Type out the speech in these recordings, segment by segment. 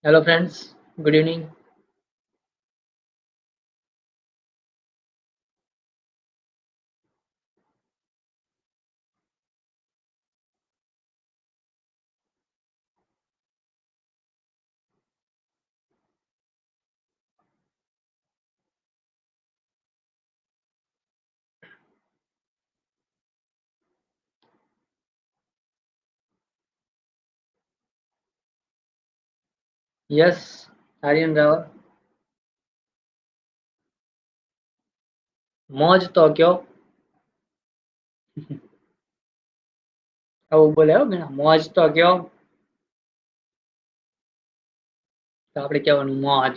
Hello friends, good evening. Yes, Aryan Rao. મોજ તો કયો આવું બોલે હો બેટા મોજ તો કયો તો આપણે કહેવાનું મોજ.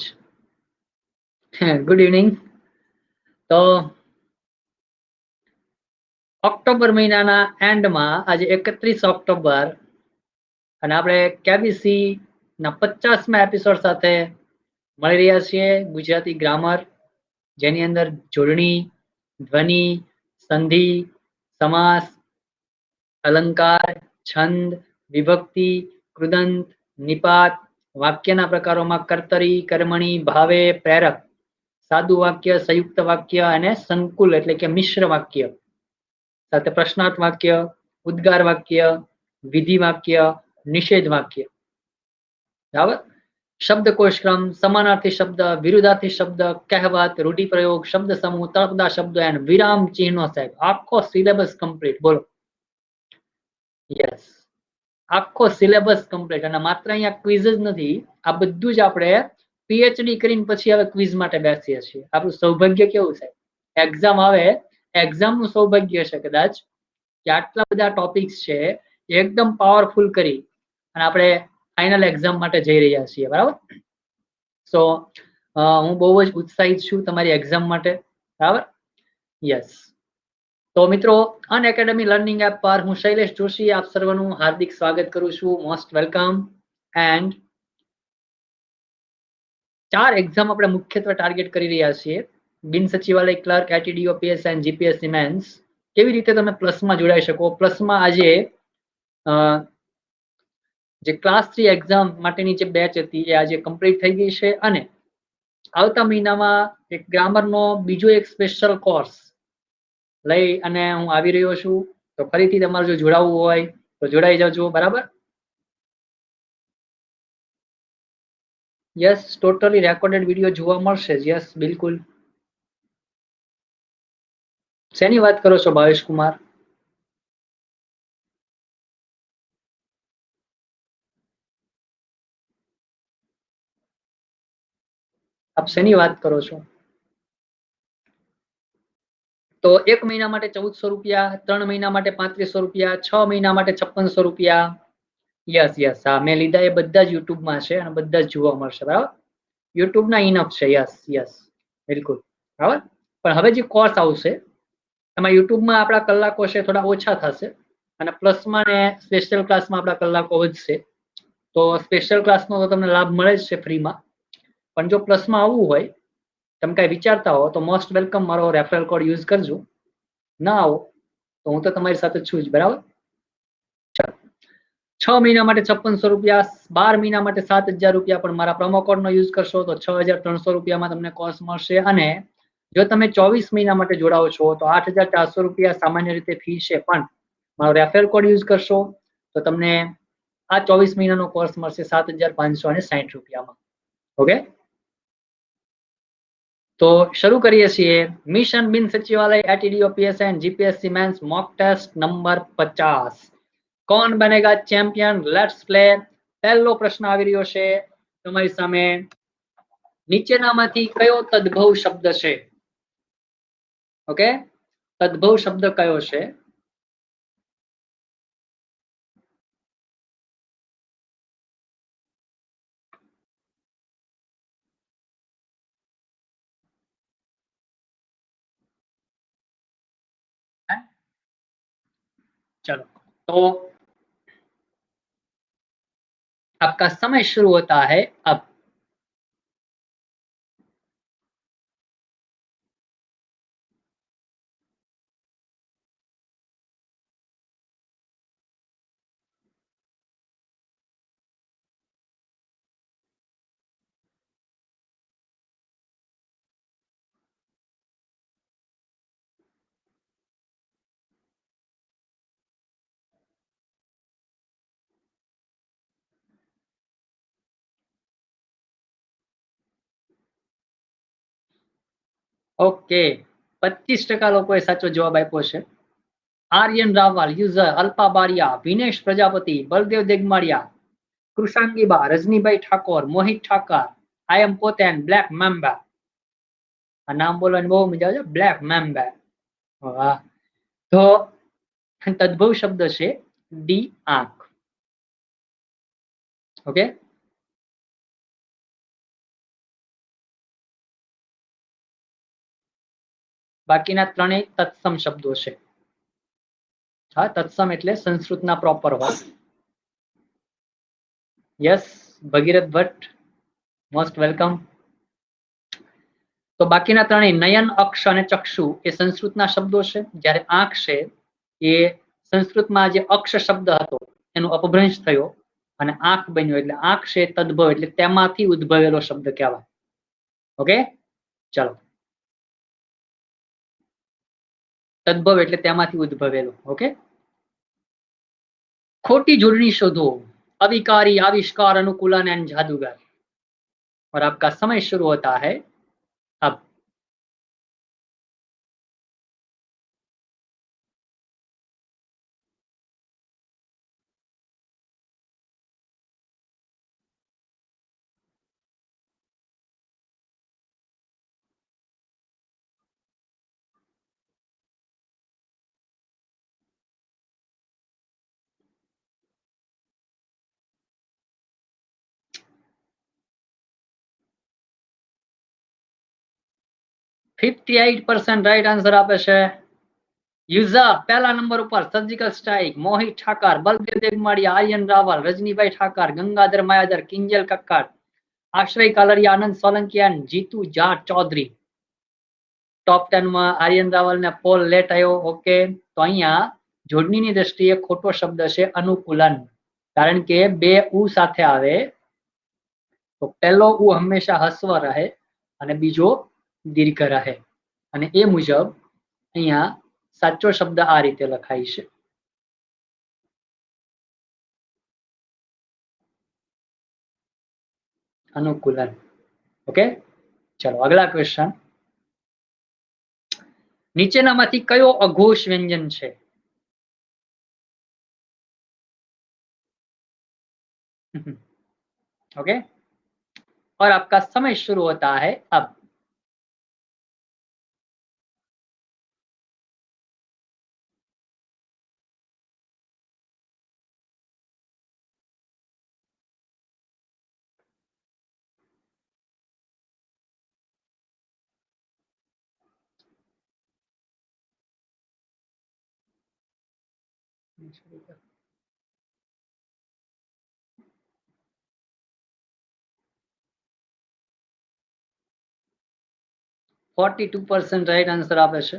Good evening. તો ઓક્ટોબર મહિનાના એન્ડમાં આજે 31 ઓક્ટોબર અને આપણે કેબીસી ના 50મા એપિસોડ સાથે મળી રહ્યા છીએ. ગુજરાતી ગ્રામર જેની અંદર જોડણી, ધ્વનિ, સંધિ, સમાસ, અલંકાર, છંદ, વિભક્તિ, કૃદંત, નિપાત, વાક્યના પ્રકારોમાં કર્તરી, કર્મણી, ભાવે, પ્રેરક, સાદું વાક્ય, સંયુક્ત વાક્ય અને સંકુલ એટલે કે મિશ્ર વાક્ય સાથે પ્રશ્નાર્થ વાક્ય, ઉદ્ગાર વાક્ય, વિધિ વાક્ય, નિષેધ વાક્ય. બરાબર. શબ્દકોશ ક્રમ, સમાનાર્થી શબ્દ, વિરુદ્ધાર્થી શબ્દ, કહેવત, રૂઢિપ્રયોગ, શબ્દ સમૂહ, તળપદા શબ્દ એન્ડ વિરામ ચિહ્નો. સાહેબ આખો સિલેબસ કમ્પ્લીટ. બોલો. યસ, આખો સિલેબસ કમ્પ્લીટ. અને માત્ર અહીંયા ક્વિઝ જ નથી, આ બધું જ આપણે પીએચડી કરીને પછી હવે ક્વિઝ માટે બેસીએ છીએ. આપણું સૌભાગ્ય કેવું છે, એક્ઝામ આવે, એક્ઝામનું સૌભાગ્ય છે કદાચ કે આટલા બધા ટોપિક્સ છે એકદમ પાવરફુલ કરી અને આપણે ફાઇનલ એક્ઝામ માટે જઈ રહ્યા છીએ. બરાબર. સો હું બહુ જ ઉત્સાહિત છું તમારી એક્ઝામ માટે. બરાબર. યસ. તો મિત્રો, અનએકેડમી લર્નિંગ એપ પર હું શૈલેષ જોશી આપ સર્વનું હાર્દિક સ્વાગત કરું છું. Most welcome. એન્ડ 4 એક્ઝામ આપણે મુખ્યત્વે ટાર્ગેટ કરી રહ્યા છીએ. બિન સચિવાલય ક્લર્ક, એટીડીઓ, પીએસઆઈ અને જીપીએસસી મેન્સ. કેવી રીતે તમે પ્લસમાં જોડાઈ શકો? પ્લસમાં આજે જે ક્લાસ 3 એક્ઝામ માટેની જે બેચ હતી એ આજે કમ્પ્લીટ થઈ ગઈ છે અને આવતા મહિનામાં એક ગ્રામરનો બીજો એક સ્પેશિયલ કોર્સ લઈ અને હું આવી રહ્યો છું. તો ફરીથી તમારે જો જોડાવવું હોય તો જોડાઈ જજો. બરાબર. યસ, ટોટલી રેકોર્ડેડ વિડીયો જોવા મળશે. યસ, બિલકુલ. શેની વાત કરો છો ભાવેશ કુમાર? આપ શેની વાત કરો છો? તો 1 મહિના માટે 1400 રૂપિયા, 3 મહિના માટે 3500 રૂપિયા, 6 મહિના માટે 5600 રૂપિયા. યસ યસ, હા, મેં લીધા એ બધા જ યુટ્યુબમાં છે અને બધા જ જોવા મળશે. બરાબર. યુટ્યુબના ઇનફ છે. યસ યસ, બિલકુલ. બરાબર. પણ હવે જે કોર્સ આવશે એમાં યુટ્યુબમાં આપણા કલાકો છે થોડા ઓછા થશે અને પ્લસમાં ને સ્પેશિયલ ક્લાસમાં આપણા કલાકો વધશે. તો સ્પેશિયલ ક્લાસનો તો તમને લાભ મળે જ છે ફ્રીમાં. પણ જો પ્લસમાં આવવું હોય, તમે કઈ વિચારતા હો તો મોસ્ટ વેલકમ, મારો રેફરલ કોડ યુઝ કરજો. ના આવો તો હું તો તમારી સાથે છું જ. બરાબર. 6 મહિના માટે 5600 રૂપિયા, 12 મહિના માટે 7000 રૂપિયા. પણ મારા પ્રોમો કોડ નો યુઝ કરશો તો 6300 રૂપિયામાં તમને કોર્સ મળશે. અને જો તમે 24 મહિના માટે જોડાવો છો તો 8400 રૂપિયા સામાન્ય રીતે ફી છે. પણ મારો રેફરલ કોડ યુઝ કરશો તો તમને આ 24 મહિનાનો કોર્સ મળશે 7560 રૂપિયામાં. ઓકે. તો શરૂ કરીએ છીએ. મિશન બિન સચિવાલય ATDO PSI and GPSC mains mock test number 50. કોણ બનેગા ચેમ્પિયન? Let's play. પહેલો પ્રશ્ન આવી રહ્યો છે તમારી સામે. નીચેનામાંથી કયો તદ્ભવ શબ્દ છે? ઓકે, તદ્ભવ શબ્દ કયો છે? चलो, तो आपका समय शुरू होता है अब. ઓકે, 25% લોકોએ સાચો જવાબ આપ્યો છે. આર્યન રાવલ, યુઝર અલ્પા બારિયા, વિનેશ પ્રજાપતિ, બલદેવ દેગમાળિયા, કૃષાંગીબા, રજનીભાઈ ઠાકોર, મોહિત ઠાકર, આઈ એમ પોતે બ્લેક મેમ્બા. આ નામ બોલવાની બહુ મજા આવે છે, બ્લેક મેમ્બા. વાહ. તો તદ્ભવ શબ્દ છે ડી, આંખ. ઓકે, બાકીના ત્રણેય તત્સમ શબ્દો છે. હા, તત્સમ એટલે સંસ્કૃતના પ્રોપર હોય. યસ, ભગીરથ ભટ્ટ, મોસ્ટ વેલકમ. તો બાકીના ત્રણેય નયન, અક્ષ અને ચક્ષુ એ સંસ્કૃતના શબ્દો છે. જ્યારે આંખ છે એ સંસ્કૃતમાં જે અક્ષ શબ્દ હતો એનો અપભ્રંશ થયો અને આંખ બન્યો, એટલે આંખ છે તદ્ભવ એટલે તેમાંથી ઉદ્ભવેલો શબ્દ કહેવાય. ઓકે, ચલો. તદ્ભવ એટલે તેમાંથી ઉદ્ભવેલો. ઓકે, खोटी जोड़नी शोधो, अविकारी, आविष्कार, अनुकूलन एंड जादूगर. और आपका समय शुरू होता है अब. %58 राइट आंसर आपे छे. યુઝર પહેલા નંબર ઉપર સર્જિકલ સ્ટ્રાઇક, મોહિત ઠાકર, બલદેવ દેગમાળિયા, આર્યન રાવલ, રજનીભાઈ ઠાકર, ગંગાધર માયાધર, કિંજલ કક્કડ, આશ્રય કાલરિયા, આનંદ સોલંકી અને જીતુ જાટ ચૌધરી. ટોપ 10 માં આર્યન રાવલ ને પોલ લેટ આવ્યો. ઓકે, તો અહીંયા જોડણીની દ્રષ્ટિએ ખોટો શબ્દ છે અનુકૂલન. કારણ કે બે ઉ સાથે આવે તો પહેલો ઉ હંમેશા હસ્વ રહે અને બીજો દીર્ઘ રહે. અને એ મુજબ અહીંયા સાચો શબ્દ આ રીતે લખાય છે. अनुकूलन. ओके, चलो अगला क्वेश्चन. નીચેનામાંથી કયો અઘોષ વ્યંજન છે? ओके, और आपका समय शुरू होता है अब. %42 રાઈટ આન્સર આપે છે.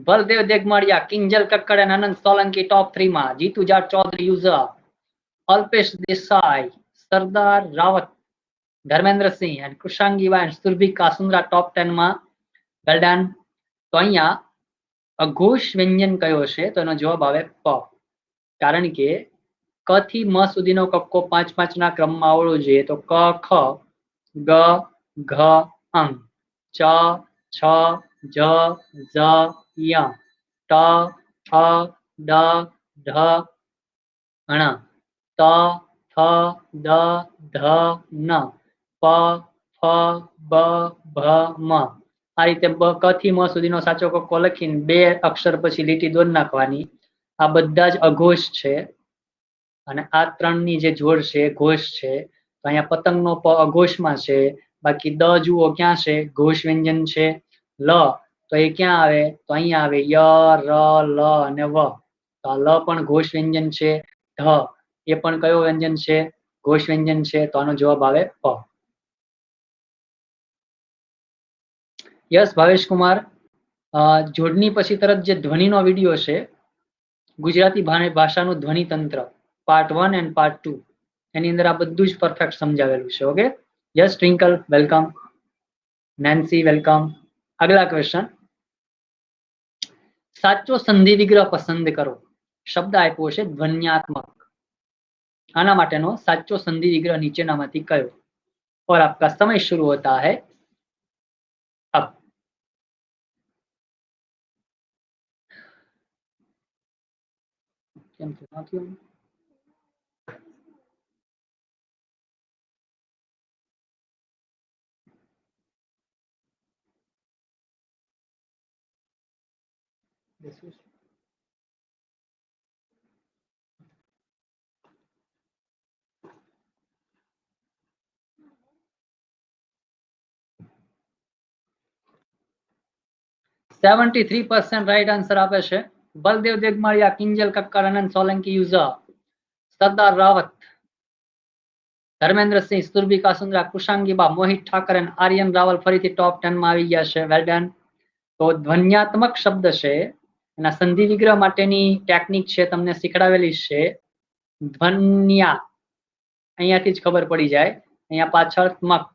બલદેવ દેગમાળિયા, કિંજલ કક્કડ અને આનંદ સોલંકી ટોપ 3 માં. જીતુ જાટ ચૌધરી, યુઝર અલ્પેશ દેસાઈ, સરદાર રાવત, ધર્મેન્દ્રસિંહ અને કૃષાંગી વાન, સુરભી કાસુંદ્રા ટોપ 10 માં. Well done. તો અહીંયા અઘોષ વ્યંજન કયો છે? તો એનો જવાબ આવે પ. કારણ કે ક થી મ સુધીનો કક્કો 5-5 ના ક્રમમાં આવડવો જોઈએ. તો ક, ખ, ગ, ઘ, અંગ, ચ, છ, જ, ઝ, ય, ટ, ઠ, ડ, ઢ, ણ, ત, થ, દ, ધ, ન, પ, ફ, બ, ભ, મ. આ રીતે ક થી મ સુધીનો સાચો કક્કો લખીને બે અક્ષર પછી લીટી દોરી નાખવાની. આ બધા જ અઘોષ છે અને આ ત્રણની જે જોડ છે ઘોષ છે. તો અહીંયા પતંગનો પ અઘોષમાં છે. બાકી દ જુઓ ક્યાં છે? ઘોષ વ્યંજન છે. લ તો એ ક્યાં આવે? તો અહીંયા આવે ય, ર, લ અને વ. તો આ લ પણ ઘોષ વ્યંજન છે. ધ એ પણ કયો વ્યંજન છે? ઘોષ વ્યંજન છે. તો આનો જવાબ આવે પ. યસ ભાવેશ કુમાર, જોડણી પછી તરત જે ધ્વનિનો વિડીયો છે ગુજરાતી ભાષાનું ધ્વનિ તંત્ર પાર્ટ 1 એન્ડ પાર્ટ 2 એની અંદર આ બધું જ પરફેક્ટ સમજાવેલું છે. Okay, yes Twinkle welcome, Nancy welcome. અગલા ક્વેશ્ચન. સાચો સંધિ વિગ્રહ પસંદ કરો. શબ્દ આપ્યો છે ધ્વન્યાત્મક. આના માટેનો સાચો સંધિ વિગ્રહ નીચેનામાંથી કયો? और आपका समय शुरू होता है अब. કેમ થયું? This is 73% રાઈટ આન્સર આપે છે બલદેવ દેગમાળિયા, કિંજલ કક્કર, અનંત સોલંકી, યુઝર સરદાર રાવત, ધર્મેન્દ્રસિંહ, સુરભી કાસુંદ્રા, કુશાંગીબા, મોહિત ઠાકર અને આર્યન રાવલ ફરીથી ટોપ 10 માં આવી ગયા છે. Well done. તો ધ્વન્યાત્મક શબ્દ છે એના સંધિ વિગ્રહ માટેની ટેકનિક છે તમને શીખડાવેલી છે ધ્વન્યા, અહીંયાથી જ ખબર પડી જાય. અહીંયા પાછળ મક,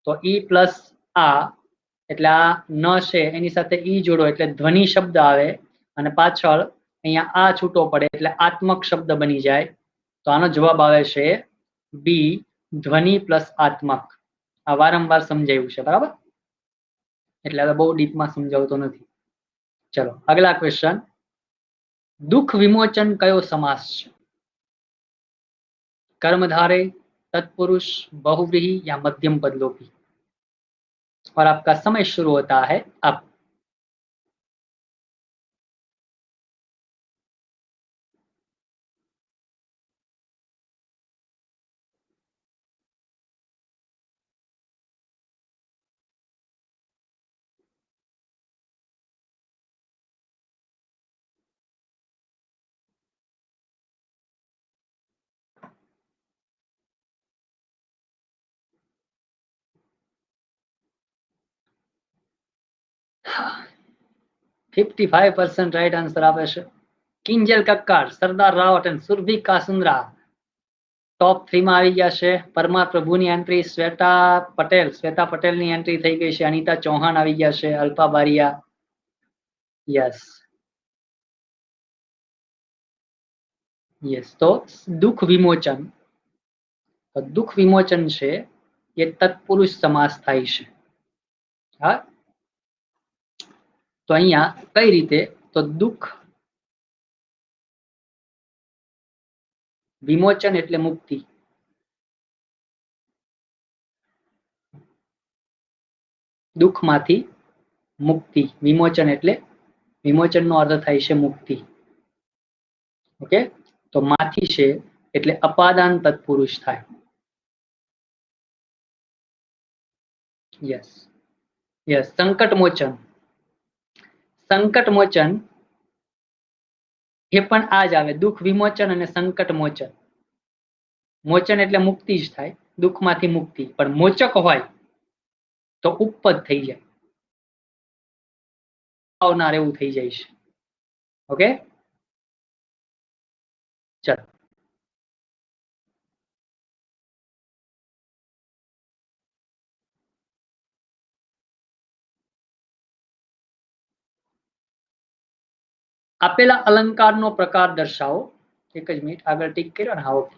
તો ઈ પ્લસ આ એટલે આ ન છે એની સાથે ઈ જોડો એટલે ધ્વનિ શબ્દ આવે અને પાછળ અહીંયા આ છૂટો પડે એટલે આત્મક શબ્દ બની જાય. તો આનો જવાબ આવે છે બી, ધ્વનિ પ્લસ આત્મક. આ વારંવાર સમજાયું છે બરાબર, એટલે હવે બહુ ડીપમાં સમજાવતો નથી. ચલો અગલા ક્વેશ્ચન, દુઃખ વિમોચન કયો સમાસ છે? कर्मधारे, तत्पुरुष, बहुव्रीहि या मध्यम पदलोपी? और आपका समय शुरू होता है अब. हाँ, 55% राइट आंसर आपे છે કિંજલ કક્કર, સરદાર રાવત અને સુરભી કાસુંદ્રા ટોપ 3 માં આવી ગયા છે. પરમાર પ્રભુની એન્ટ્રી, શ્વેતા પટેલની એન્ટ્રી થઈ ગઈ છે. અનિતા ચૌહાણ આવી ગયા છે, અલ્પા બારિયા. Yes yes. તો દુઃખ વિમોચન, તો દુઃખ વિમોચન છે એ તત્પુરુષ સમાસ થાય છે. હા, તો અહીંયા કઈ રીતે, તો દુઃખ વિમોચન એટલે મુક્તિ, દુઃખમાંથી મુક્તિ. વિમોચન એટલે વિમોચનનો અર્થ થાય છે મુક્તિ. ઓકે, તો માંથી છે એટલે અપાદાન તત્પુરુષ થાય. Yes yes. સંકટ મોચન, સંકટ મોચન એ પણ આ જ આવે, દુઃખ વિમોચન અને સંકટ મોચન. મોચન એટલે મુક્તિ જ થાય, દુઃખમાંથી મુક્તિ. પણ મોચક હોય તો ઉપપદ થઈ જાય, આવનાર એવું થઈ જાય છે. ઓકે ચલો, આપેલા અલંકારનો પ્રકાર દર્શાવો. એક જ મિનિટ, આગળ ટીક કર્યો ને? હા, ઓકે.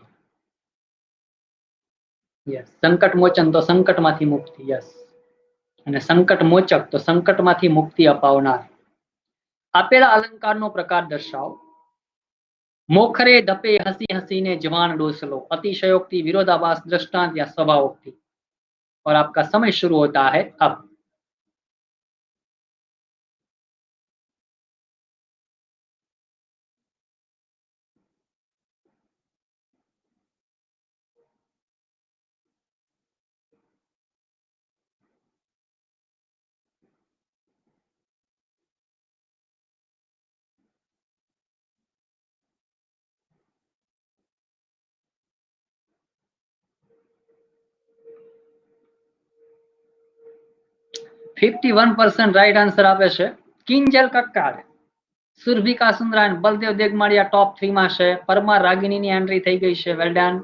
યસ. સંકટ મોચન તો સંકટમાંથી મુક્તિ. યસ. અને સંકટ મોચક તો સંકટમાંથી મુક્તિ અપાવનાર. આપેલા અલંકારનો પ્રકાર દર્શાવો. મોખરે ધપે હસી हसीने जवान डोसलो, अतिशयोक्ति, विरोधाभास, दृष्टांत या स्वभावोक्ति. और आपका समय शुरू होता है अब. %51 રાઈટ આન્સર આપે છે કિંજલ કક્કર, સુરભી કાસુંદ્રા અને બલદેવ દેગમાળિયા ટોપ 3 માં છે. પરમાર રાગિણીની એન્ટ્રી થઈ ગઈ છે. Well done.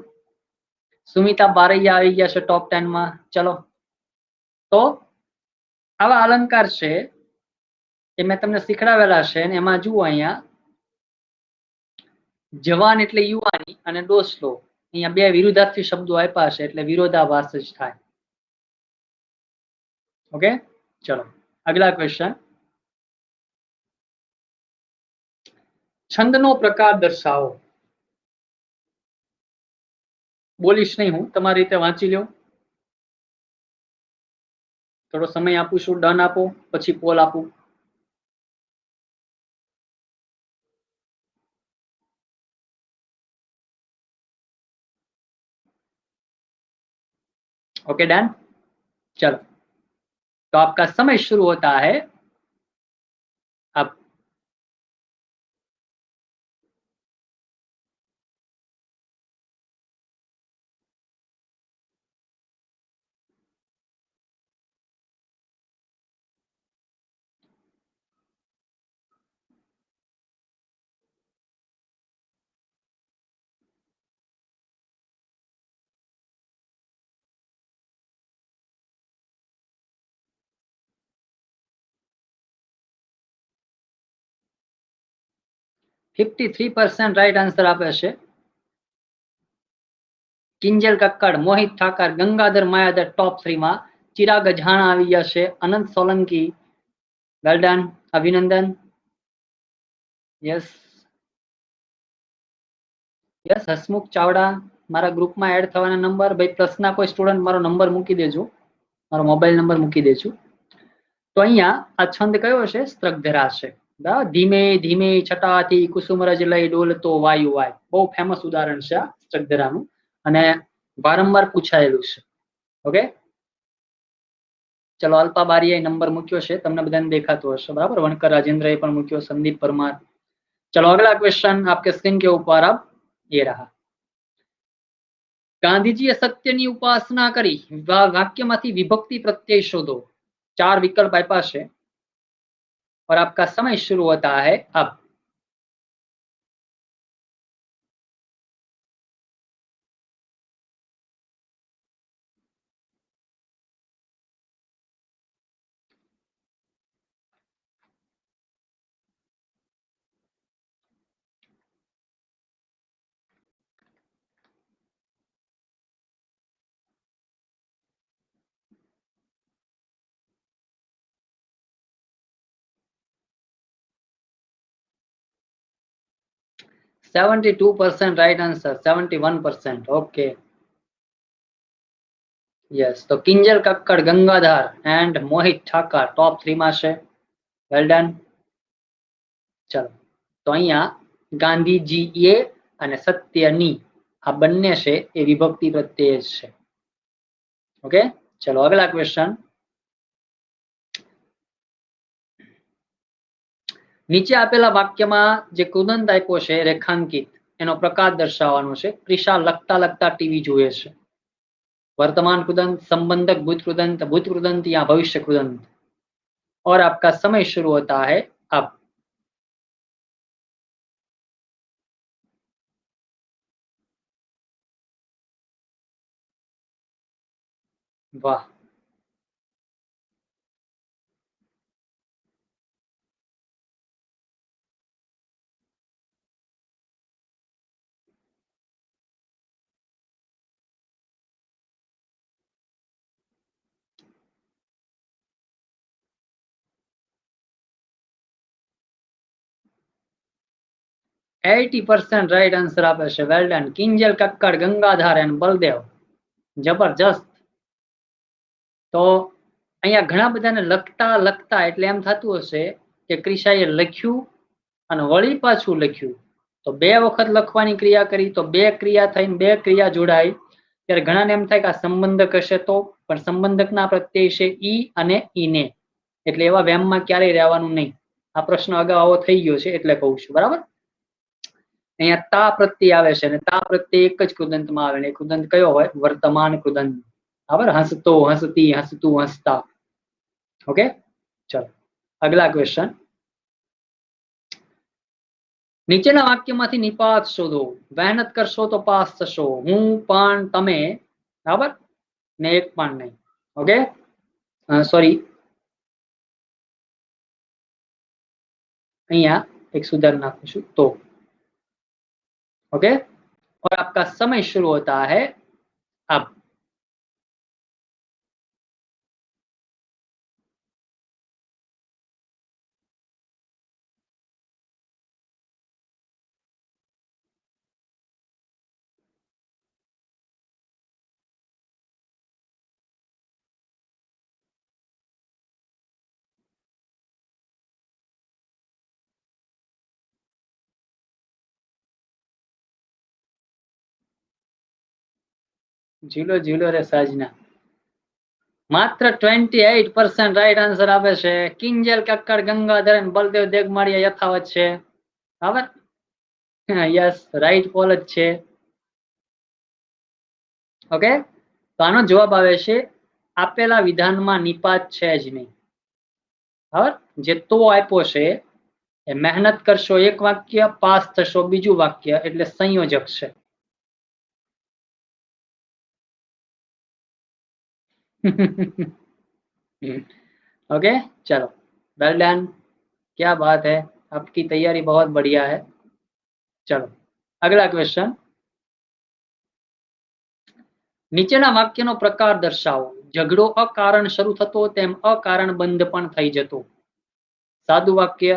સુમિતા બારૈયા આવી ગયા છે ટોપ 10 માં. ચલો, તો આવા અલંકાર છે એ મેં તમને શીખડાવેલા છે અને એમાં જુઓ અહીંયા જવાન એટલે યુવાની અને ડોસલો, અહીંયા બે વિરુદ્ધાર્થી શબ્દો આપ્યા છે એટલે વિરોધાભાસ જ થાય. ઓકે ચલો અગલા ક્વેશ્ચન, छंदनो प्रकार दर्शाओ। बोलीश नहीं हूँ, तमारी रीते वांची लो। थोड़ो समय आपू छू, डन आपो, पछी पोल आपू। Okay done. चलो, तो आपका समय शुरू होता है अब। 53% राइट आंसर आपे छे। किंजल कक्कड़, मोहित ठाकर, गंगाधर मायाधर टॉप 3 में। चिराग झाणा આવી ગયા છે, अनंत सोलंकी, वेल डन, अभिनंदन। यस यस, हसमुख चावड़ा मारा ग्रुप में एड थवाना नंबर। भाई प्लस ना कोई स्टूडेंट मारो नंबर मूकी देजो, मारो मोबाइल नंबर मूकी देजो। तो अहींया आ छंद कयो छे? स्त्रकधरा छे। बराबर, धीमे धीमे छटाथी कुसुमरज लई डोलतो वायु वाय। बहु फेमस उदाहरण छे आ स्त्रकधरानुं, अने वारंवार पूछायेलुं छे। ओके, चलो अल्पा बारियाए नंबर मूक्यो छे, तमने बधाने देखातो हशे। बराबर, वणकर राजेंद्रए पण मूक्यो, संदीप परमार। चलो अगला क्वेश्चन आपके स्क्रीन के ऊपर अब ये रहा। गांधीजीए सत्यनी उपासना करी, वाक्यमांथी विभक्ति प्रत्यय शोधो। 4 विकल्प आप्या छे और आपका समय शुरू होता है अब। %72 राइट आंसर, 71%। ओके, यस, तो किंजल कक्कड़, गंगाधर एंड मोहित ठाकर टॉप 3 में छे। Well done. चलो, तो अहींया गांधीजीए અને સત્યની આ બંને છે એ વિભક્તિ પ્રત્યય જ છે। ઓકે, ચલો અગલા ક્વેશ્ચન। નીચે આપેલા વાક્યમાં જે કૃદંત આપ્યો છે રેખાંકિત, એનો પ્રકાર દર્શાવવાનો છે। ક્રિશા લખતા લખતા ટીવી જુએ છે। वर्तमान कृदंत, संबंधक भूत कृदंत या भविष्य कृदंत। और आपका समय शुरू होता है अब। वाह, %80 राइट आंसर आपे छे। Well done, Kinjal Kakkad, Gangadhar and Baldev. जबरदस्त। तो अहींया घणा बधाने लखता लखता एटले एम थतुं हशे के क्रिशाए लख्युं अने वળી पाछुं लख्युं, तो 2 वखत लखवानी क्रिया करी, तो 2 क्रिया थईने 2 क्रिया जोड़ाई। त्यारे घणाने एम थाय के आ संबंधक हशे, तो पण संबंधकना प्रत्यय छे ઈ અને ઈને, એટલે એવા વેમમાં ક્યારેય રહેવાનું નહીં। આ પ્રશ્ન અગાઉ આવો થઈ ગયો છે એટલે કહું છું। બરાબર, અહીંયા તા પ્રત્યય આવે છે અને તા પ્રત્યય એક જ કૃદંતમાં આવે, ને કૃદંત કયો હોય? વર્તમાન કૃદંત। बराबर, हंसतो, हंसती, हंसतू, हंसता। ओके, चलो अगला क्वेश्चन। નીચેના વાક્યમાંથી નિપાત શોધો। મહેનત કરશો તો પાસ થશો। હું, પણ, તમે। બરાબર, ને એક પણ નહીં। ઓકે, सॉरी, અહીંયા एक सुधार नाखું છું तो। ओके, और आपका समय शुरू होता है अब। ઝીલો ઝીલો રે સાજના. માત્ર 28% રાઈટ આન્સર આપે છે. કિંજલ કક્કડ, ગંગાધર અને બલદેવ દેગમાળિયા યથાવત છે. બરાબર, યસ રાઈટ પોલ જ છે. ઓકે, તો આનો જવાબ આવે છે આપેલા વિધાનમાં નિપાત છે જ નહીં. બરાબર, જે તો આપ્યો છે એ મહેનત કરશો એક વાક્ય, પાસ થશો બીજું વાક્ય, એટલે સંયોજક છે. ओके चलो, वेल डन, क्या बात है, आपकी तैयारी बहुत बढ़िया है. चलो अगला क्वेश्चन. નીચેના વાક્યનો પ્રકાર દર્શાવો. ઝઘડો અકારણ શરૂ થતો તેમ અકારણ બંધ પણ થઈ જતો. साधु वाक्य,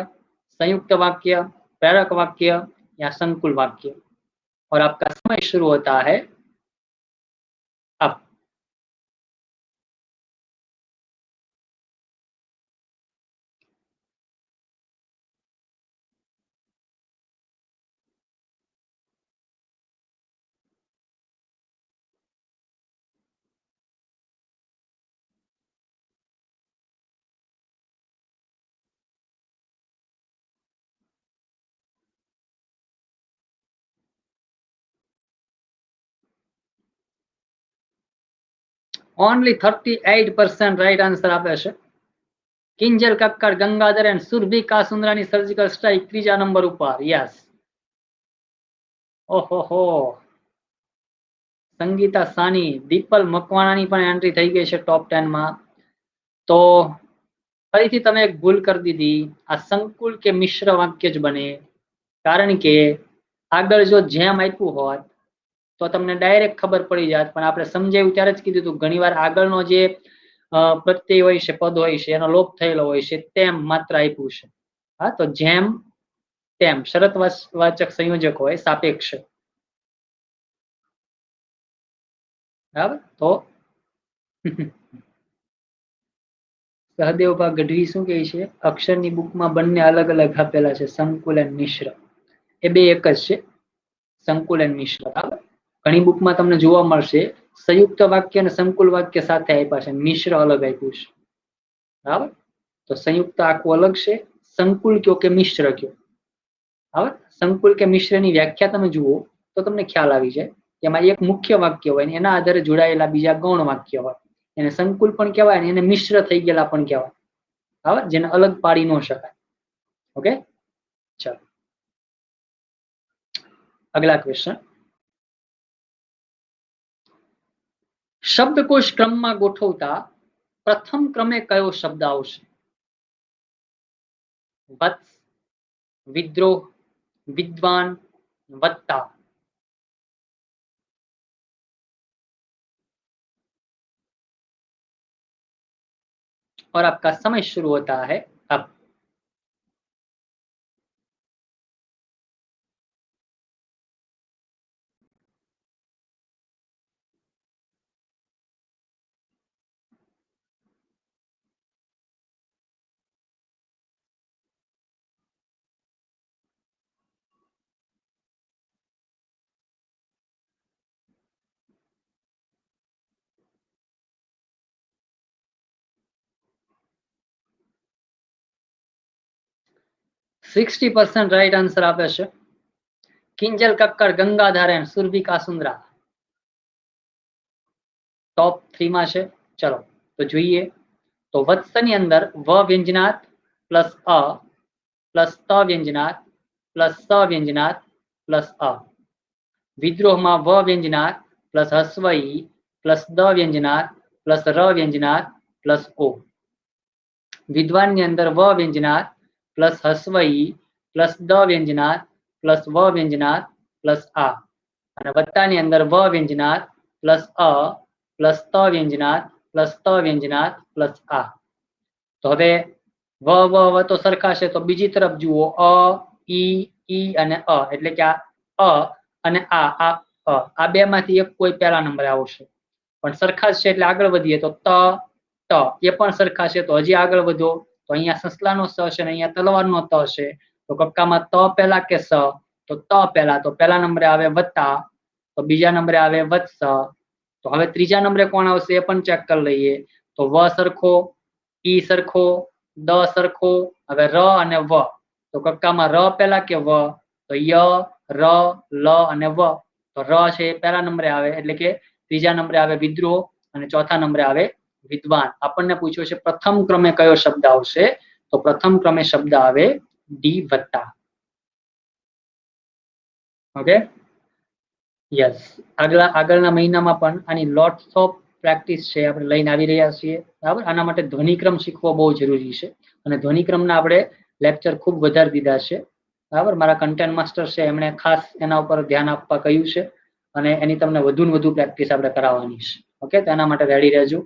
संयुक्त वाक्य, प्रेरक वाक्य या संकुल वाक्य. और आपका समय शुरू होता है अब. ઓનલી 38% રાઈટ આન્સર આપે છે. કિંજલ કક્કડ, ગંગાધર એન્ડ સુરભી કાસુંદ્રાની સર્જિકલ સ્ટ્રાઇક ત્રીજા નંબર ઉપર. યસ. ઓહો, સંગીતા સાની, દીપલ મકવાણાની પણ એન્ટ્રી થઈ ગઈ છે ટોપ 10 માં. તો ફરીથી તમે એક ભૂલ કરી દીધી. આ સંકુલ કે મિશ્ર વાક્ય જ બને, કારણ કે આગળ જો જેમ આપ્યું હોત તો તમને ડાયરેક્ટ ખબર પડી જાત, પણ આપણે સમજાવ્યું ત્યારે જ કીધું હતું ઘણીવાર આગળનો જે પ્રત્યય હોય છે, પદ હોય છે, એનો લોપ થયેલો હોય છે, તેમ માત્ર આપ્યું છે. હા, તો જેમ તેમ શરત વાચક સંયોજક હોય, સાપેક્ષ. બરાબર, તો સહદેવભા ગઢવી શું કહે છે, અક્ષરની બુકમાં બંને અલગ અલગ આપેલા છે, સંકુલ અને મિશ્ર. એ બે એક જ છે, સંકુલ અને મિશ્ર. બરાબર, ઘણી બુકમાં તમને જોવા મળશે સંયુક્ત વાક્ય અને સંકુલ વાક્ય સાથે આપ્યા છે, મિશ્ર અલગ આપ્યું છે. બરાબર, તો સંયુક્ત આખું અલગ છે, સંકુલ કયો કે મિશ્ર કયો. બરાબર, સંકુલ કે મિશ્રની વ્યાખ્યા તમે જુઓ તો તમને ખ્યાલ આવી જાય. એમાં એક મુખ્ય વાક્ય હોય ને એના આધારે જોડાયેલા બીજા ગૌણ વાક્ય હોય, એને સંકુલ પણ કહેવાય ને એને મિશ્ર થઈ ગયેલા પણ કહેવાય. બરાબર, જેને અલગ પાડી ન શકાય. ઓકે, ચાલો અગલા ક્વેશ્ચન. શબ્દકોશ ક્રમમાં ગોઠવતા પ્રથમ ક્રમે કયો શબ્દ આવશે? વત્સ, વિદ્રોહ, विद्वान, वत्ता. और आपका समय शुरू होता है अब. %60 રાઈટ આન્સર આપે છે. કિંજલ કક્કડ, ગંગાધર એન્ડ સુરભી કાસુંદ્રા ટોપ 3 માં છે. ચલો તો જોઈએ. તો વત્સની અંદર વ વ્યંજનાત પ્લસ અ પ્લસ ત વ્યંજનાત પ્લસ સ વ્યંજનાત પ્લસ અ. વિદ્રોહમાં વ વ્યંજનાત પ્લસ હસ્વ ઈ પ્લસ દ વ્યંજનાત પ્લસ ર વ્યંજનાત પ્લસ ઓ. વિદ્વાનની અંદર વ વ્યંજનાત પ્લસ હસ્વ ઈ પ્લસ દ વ્યંજનાત પ્લસ વ વ્યંજનાત પ્લસ આ. અને વત્તાની અંદર વ વ્યંજનાત પ્લસ અ પ્લસ ત વ્યંજનાત પ્લસ ત વ્યંજનાત પ્લસ આ. તો હવે વ વ વ તો સરખા છે, તો બીજી તરફ જુઓ અ ઈ અને અ, એટલે કે આ અ અને આ બે માંથી એક કોઈ પહેલા નંબરે આવશે, પણ સરખા છે એટલે આગળ વધીએ તો ત ટ એ પણ સરખા છે, તો હજી આગળ વધો તો અહીંયા સસલાનો સ છે અને અહીંયા તલવારનો ત છે, તો કક્કામાં ત પહેલા કે સ? તો ત પહેલા, તો પહેલા નંબરે આવે વત્તા, તો બીજા નંબરે આવે વત્સ, तो हवे त्रीजा नंबरे कोण आवशे ए पण चेक कर लईए। तो व सरखो, ई सरखो, द सरखो, हवे र अने व। तो कक्कामां र पहेला के व? तो य, र, ल अने व। तो र छे ए पहेला नंबरे आवे एटले के त्रीजा नंबरे आवे विद्रोह अने चौथा नंबरे आवे विद्वान। आपणने पूछ्यो छे प्रथम क्रमे कयो शब्द आवशे? तो प्रथम क्रमे शब्द आवे डी वत्ता। Okay, yes. આગળના મહિનામાં પણ આની લોટ્સ ઓફ પ્રેક્ટિસ છે આપણે લઈને આવી રહ્યા છીએ, બરાબર। આના માટે ધ્વનિક્રમ શીખવો બહુ જરૂરી છે અને ધ્વનિક્રમના આપણે લેક્ચર ખૂબ વધારી દીધા છે, બરાબર। મારા કન્ટેન્ટ માસ્ટર છે એમણે ખાસ એના ઉપર ધ્યાન આપવા કહ્યું છે અને એની તમને વધુ ને વધુ પ્રેક્ટિસ આપણે કરાવવાની છે। ઓકે, તો એના માટે રેડી રહેજો।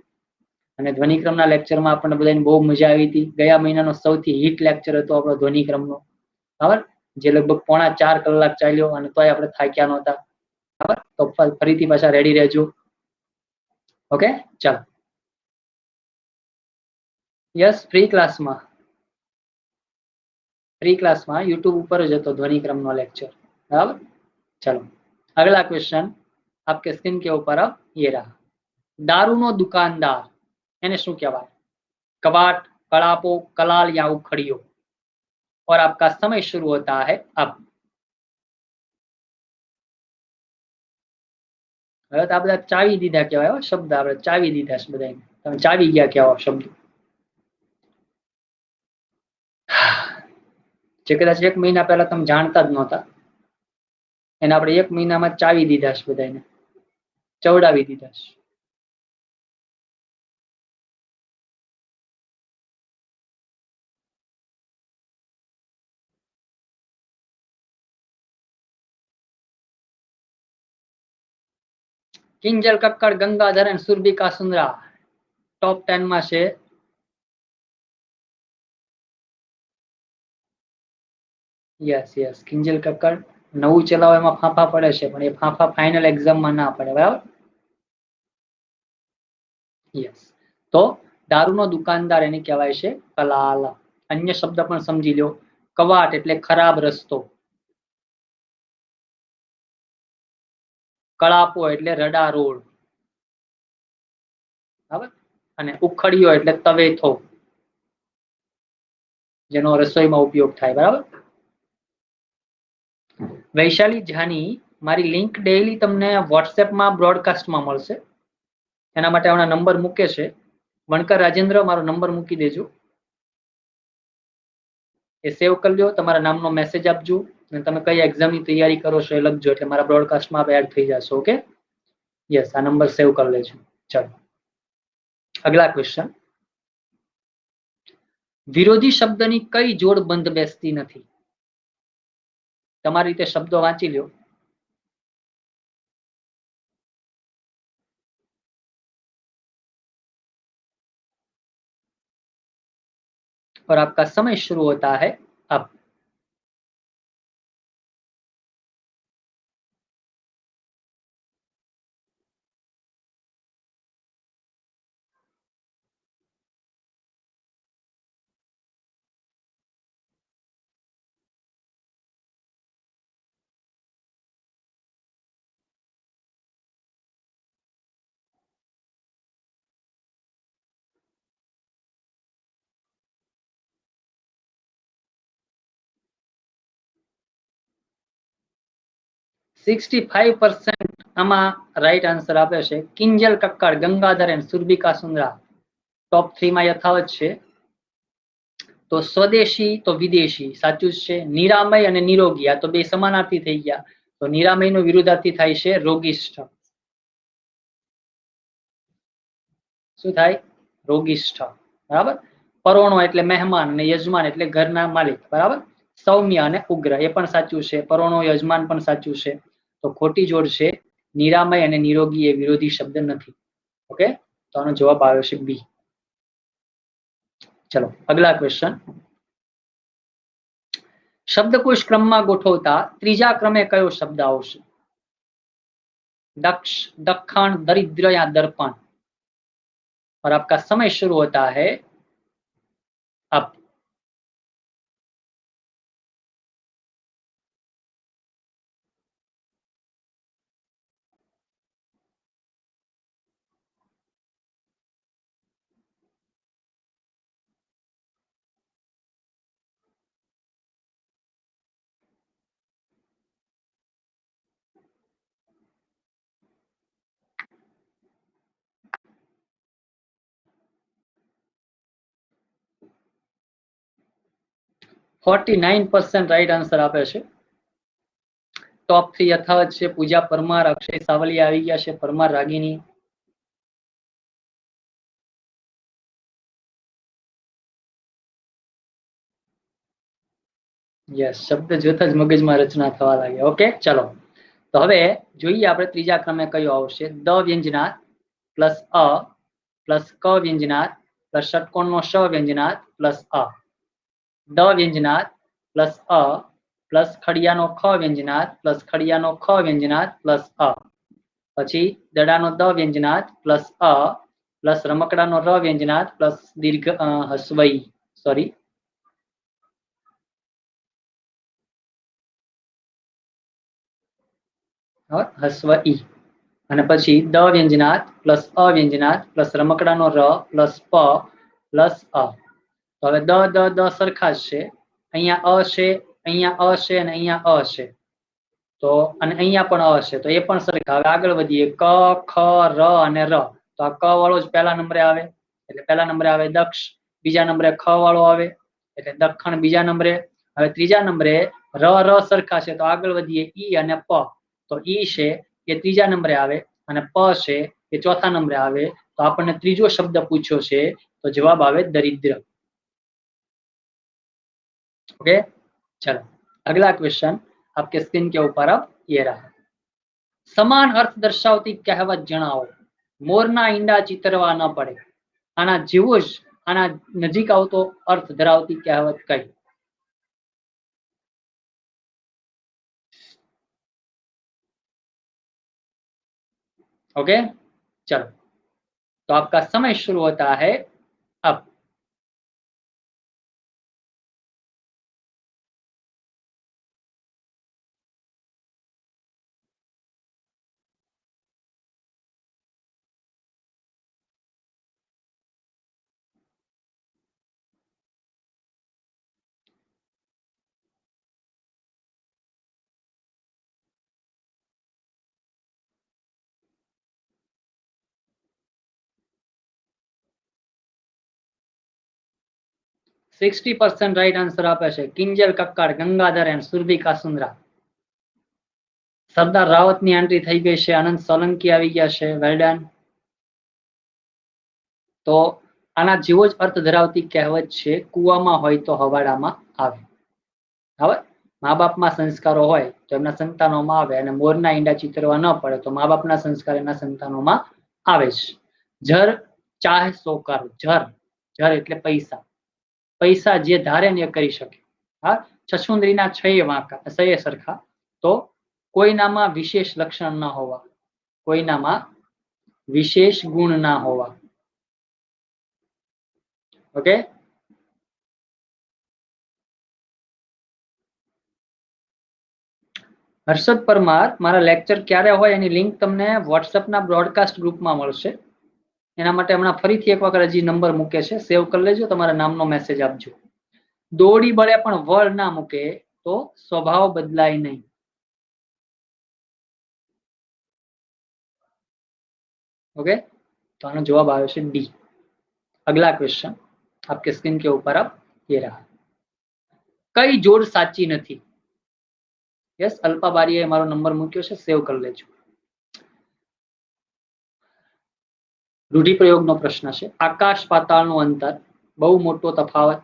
અને ધ્વનિક્રમના લેક્ચરમાં આપણને બધાને બહુ મજા આવી હતી। ગયા મહિનાનો સૌથી હિટ લેક્ચર હતો આપણો ધ્વનિક્રમનો, બરાબર, જે લગભગ 3.5 કલાક ચાલ્યો અને તોય આપણે થાક્યા નહોતા, બરાબર। તો ફરીથી પાછા રેડી રહેજો। ઓકે, ચાલો। યસ, फ्री क्लासમાં यूट्यूब ઉપર જ હતો ધ્વનિક્રમનો લેક્ચર, બરાબર। चलो, अगला क्वेश्चन आपके स्क्रीन के ऊपर अब ये रहा। दारूनो दुकानदार એને શું કહેવાય? कबाट, कड़ापो, कलाल या उखड़ियो। और आपका समय शुरू होता है अब। હવે તો આ બધા ચાવી દીધા કહેવાય હો શબ્દ, આપણે ચાવી દીધા છે બધાને, તમે ચાવી ગયા કહેવાય શબ્દ। જે કદાચ 1 મહિના પહેલા તમે જાણતા જ નહોતા એને આપણે 1 મહિનામાં ચાવી દીધા છે બધાને, ચવડાવી દીધા છે। કિંજલ કક્કડ, ગંગાધર અને સુરભિકા સુંદરા ટોપ 10 માં છે। યસ યસ, કિંજલ કક્કડ નવું ચલાવો એમાં ફાંફા પડે છે પણ એ ફાંફા ફાઇનલ એક્ઝામમાં ના પડે, બરાબર। યસ, તો દારૂનો દુકાનદાર એને કહેવાય છે કલાલ। અન્ય શબ્દ પણ સમજી લો। કવાટ એટલે ખરાબ રસ્તો, કળાપો એટલે રડા રોડ, બરાબર। અને ઉખડિયો એટલે તવેથો, જેનો રસોઈમાં ઉપયોગ થાય, બરાબર। વૈશાલી જાની મારી લિંક ડેઈલી તમને વોટ્સએપમાં બ્રોડકાસ્ટમાં મળશે। એના માટે હમણાં નંબર મૂકે છે। વણકર રાજેન્દ્ર મારો નંબર મૂકી દેજો, એ સેવ કરી લો, તમારા નામનો મેસેજ આપજો અને તમે કઈ એક્ઝામની તૈયારી કરો છો એ લખજો એટલે મારા બ્રોડકાસ્ટમાં આપ એડ થઈ જશો। ઓકે, યસ, આ નંબર સેવ કરી લેજો। ચલો, અગલા ક્વેશ્ચન। વિરોધી શબ્દની કઈ જોડ બંધ બેસતી નથી? તમારી રીતે શબ્દો વાંચી લો। और आपका समय शुरू होता है अब। ₹65 આમાં રાઈટ આન્સર આપે છે કિંજલ કક્કડ, ગંગાધર અને સુરભિકા સુંદરા ટોપ 3 માં યથાવત છે। તો સ્વદેશી તો વિદેશી સાચું જ છે। નિરામય અને નિરોગી આ તો બે સમાનાર્થી થઈ ગયા। તો નિરામયનો વિરુદ્ધાર્થી થાય છે રોગિષ્ઠ। શું થાય? રોગિષ્ઠ, બરાબર। પરોણો એટલે મહેમાન અને યજમાન એટલે ઘરના માલિક, બરાબર। સૌમ્ય અને ઉગ્ર એ પણ સાચું છે। પરોણો યજમાન પણ સાચું છે। તો ખોટી જોડ છે નિરામય અને નિરોગી એ વિરોધી શબ્દ નથી। ઓકે, તો આનો જવાબ આવ્યો છે બી। ચલો, અગલા ક્વેશ્ચન। શબ્દકોશ ક્રમમાં ગોઠવતા ત્રીજા ક્રમે કયો શબ્દ આવશે? दक्ष, दखन, दरिद्र या दर्पण। और आपका समय शुरू होता है अब। 49% રાઈટ આન્સર આપે છે. ટોપ 3 યથાવત છે. પૂજા પરમાર, અક્ષય સાવલિયા આવી ગયા છે, પરમાર રાગીની. યસ, શબ્દ જોતા જ મગજમાં રચના થવા લાગે. ઓકે, ચલો. તો હવે જોઈએ આપણે ત્રીજા ક્રમે કયો આવશે. દ વ્યંજનાત પ્લસ અ પ્લસ ક વ્યંજનાત પ્લસ ષટકોણનો શ વ્યંજનાત પ્લસ અ. દ વ્યંજનાત પ્લસ અ પ્લસ ખડિયાનો ખ વ્યંજનાત પ્લસ ખડિયાનો ખ વ્યંજનાત પ્લસ અ. પછી દડાનો દ વ્યંજનાત પ્લસ અ પ્લસ રમકડાનો ર વ્યંજનાત પ્લસ દીર્ઘ હસ્વઈ સોરી હસ્વ ઈ. અને પછી દ વ્યંજનાત પ્લસ અ વ્યંજનાત પ્લસ રમકડાનો ર પ્લસ પ પ્લસ અ. તો હવે દ દ દ સરખા જ છે. અહીંયા અ છે, અહીંયા અ છે અને અહીંયા અ છે. તો અને અહીંયા પણ અ છે, તો એ પણ સરખા. હવે આગળ વધીએ. ક ખ ર અને ર. તો આ ક વાળો જ પહેલા નંબરે આવે, એટલે પહેલા નંબરે આવે દક્ષ. બીજા નંબરે ખ વાળો આવે એટલે દખણ બીજા નંબરે. હવે ત્રીજા નંબરે ર ર સરખા છે, તો આગળ વધીએ. ઈ અને પ. તો ઈ છે એ ત્રીજા નંબરે આવે અને પ છે એ ચોથા નંબરે આવે. તો આપણને ત્રીજો શબ્દ પૂછ્યો છે, તો જવાબ આવે દરિદ્ર. ओके, चलो अगला क्वेश्चन आपके स्क्रीन के ऊपर अब ये रहा. સમાન અર્થ દર્શાવતી કહેવત જણાવો. મોરના ઈંડા ચિતરવા ન પડે. આના જેવો જ, આના નજીક આવતો અર્થ ધરાવતી કહેવત કઈ? ओके, चलो तो आपका समय शुरू होता है अब. 60% રાઈટ આન્સર આપે છે. Kinjal Kakkad, Gangadhar and Surabhi Kasundra. Sardar રાવતની entry થઈ ગઈ છે. આનંદ સોલંકી આવી ગયા છે. Well done. તો આના જેવો જ અર્થ ધરાવતી કહેવત છે, કુવામાં હોય તો હવાડામાં આવે. હવે મા બાપમાં સંસ્કારો હોય તો એમના સંતાનોમાં આવે, અને મોરના ઈંડા ચિતરવા ન પડે તો મા બાપના સંસ્કાર એના સંતાનોમાં આવે છે. જર ચાહે સો કર. જર, જર એટલે પૈસા. પૈસા જે ધારે ને એ કરી શકે. હા, છછુંદરીના છયે વાંકા, છયે સરખા. તો કોઈનામાં વિશેષ લક્ષણ ના હોવા, કોઈનામાં વિશેષ ગુણ ના હોવા. ઓકે, હર્ષદ પરમાર, મારા લેક્ચર ક્યારે હોય એની લિંક તમને વોટ્સએપના બ્રોડકાસ્ટ ગ્રુપમાં મળશે. એના માટે હમણાં ફરીથી એક વખત હજી નંબર મૂકે છે, સેવ કરી લેજો. તમારા નામનો મેસેજ આપજો. દોડી બળે પણ વળ ના મૂકે તો સ્વભાવ બદલાય નહીં. ओके, तो आना जवाब आयो છે डी. अगला क्वेश्चन आपके स्क्रीन के ऊपर अब ये रहा. कई जोड़ साची નથી. यस, अल्पा बारीए मारो नंबर मूक्यो છે, सेव कर लेજો. રૂઢિપ્રયોગનો પ્રશ્ન છે. આકાશ પાતાળનું અંતર, બહુ મોટો તફાવત,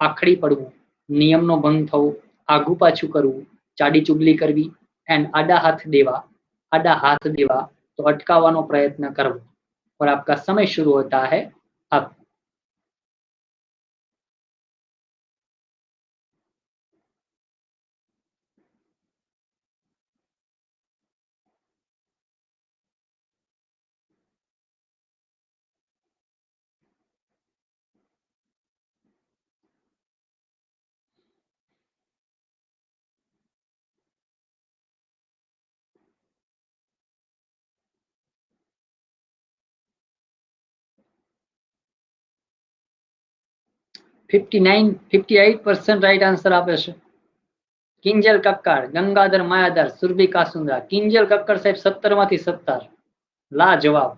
આખડી પડવું, નિયમનો ભંગ થવો, આઘું પાછું કરવું, ચાડી ચુગલી કરવી એન્ડ આડા હાથ દેવા. आड़ा हाथ देवा तो अटकावવાનો प्रयत्न करवो. और आपका समय शुरू होता है अब. राइट आंसर आपे છે. કિંજલ કક્કડ, ગંગાધર માયાધર, સુરભી કાસુંદ્રા. કિંજલ કક્કડ સાહેબ 17 માંથી 17. લા જવાબ.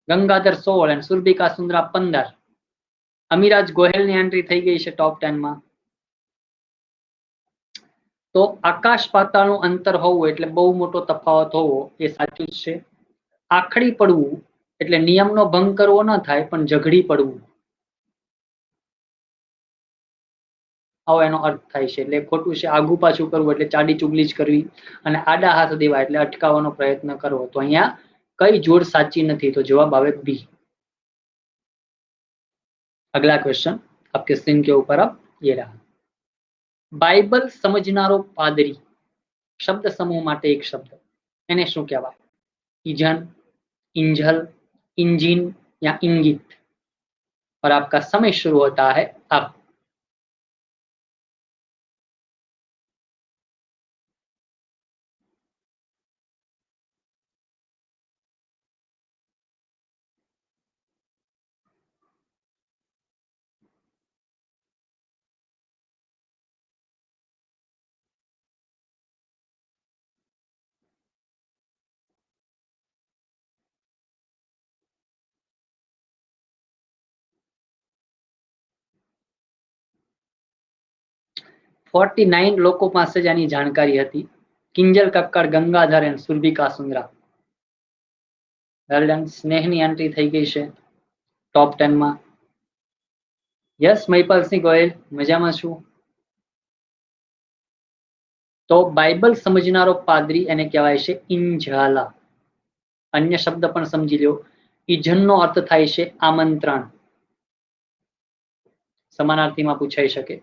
ગંગાધર 16 અને સુરભી કાસુંદ્રા 15. અમીરાજ ગોહેલની એન્ટ્રી થઈ ગઈ છે ટોપ 10 માં. તો આકાશ પાતાળનું અંતર હોવું એટલે બહુ મોટો તફાવત હોવો એ સાચું જ છે. આખડી પડવું એટલે નિયમનો ભંગ કરવો ન થાય પણ ઝઘડી પડવું, આવો એનો અર્થ થાય છે. એટલે ખોટું છે. આગુ પાછું કરવું એટલે ચાડી ચુગલી જ કરવી, અને આડા હાથ દેવા એટલે અટકાવવાનો પ્રયત્ન કરવો. તો અહીંયા કઈ જોડ સાચી નથી, તો જવાબ આવે બી. अगला क्वेश्चन आपके स्क्रीन के ऊपर अब ये रहा. बाइबल समझनारो पादरी शब्द समूह માટે એક શબ્દ, એને શું કહેવાય? ઈજન, इंजल, इंजिन या इंगित? और आपका समय शुरू होता है अब. ₹49 લોકો પાસે જ આની જાણકારી હતી. કિંજલ કક્કડ, ગંગાધર અને સુરભિકા સુંદરા. Well done. સ્નેહની એન્ટ્રી થઈ ગઈ છે ટોપ 10 માં. યસ, મહિપાલસિંહ ગોયલ, મજામાં છું. તો બાઇબલ સમજનારો પાદરી એને કહેવાય છે ઇંઝાલા. અન્ય શબ્દ પણ સમજી લો. ઈજનનો અર્થ થાય છે આમંત્રણ, સમાનાર્થીમાં પૂછાઈ શકે.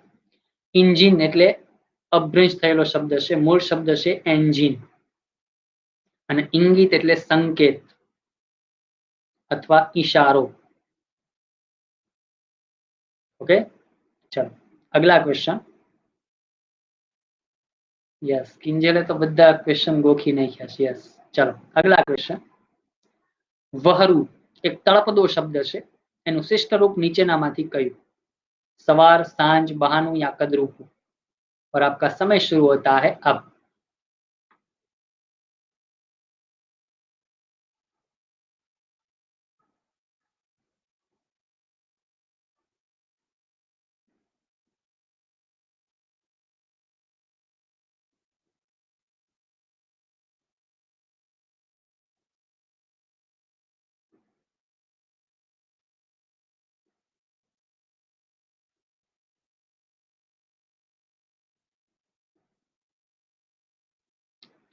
इंजिन એટલે અભ્રંશ થયેલો શબ્દ છે, મૂળ શબ્દ છે એન્જિન. અને ઇંગિત એટલે સંકેત અથવા ઈશારો. ओके, चलो अगला क्वेश्चन. यस, किंजले तो બધા क्वेश्चन ગોખી નાખ્યા છે. यस, चलो अगला क्वेश्चन. વહરુ એક તળપદો શબ્દ છે, એનું શિષ્ટ રૂપ નીચેનામાંથી કયું? सवार, सांझ, बहानु या कदरूपू? और आपका समय शुरू होता है अब.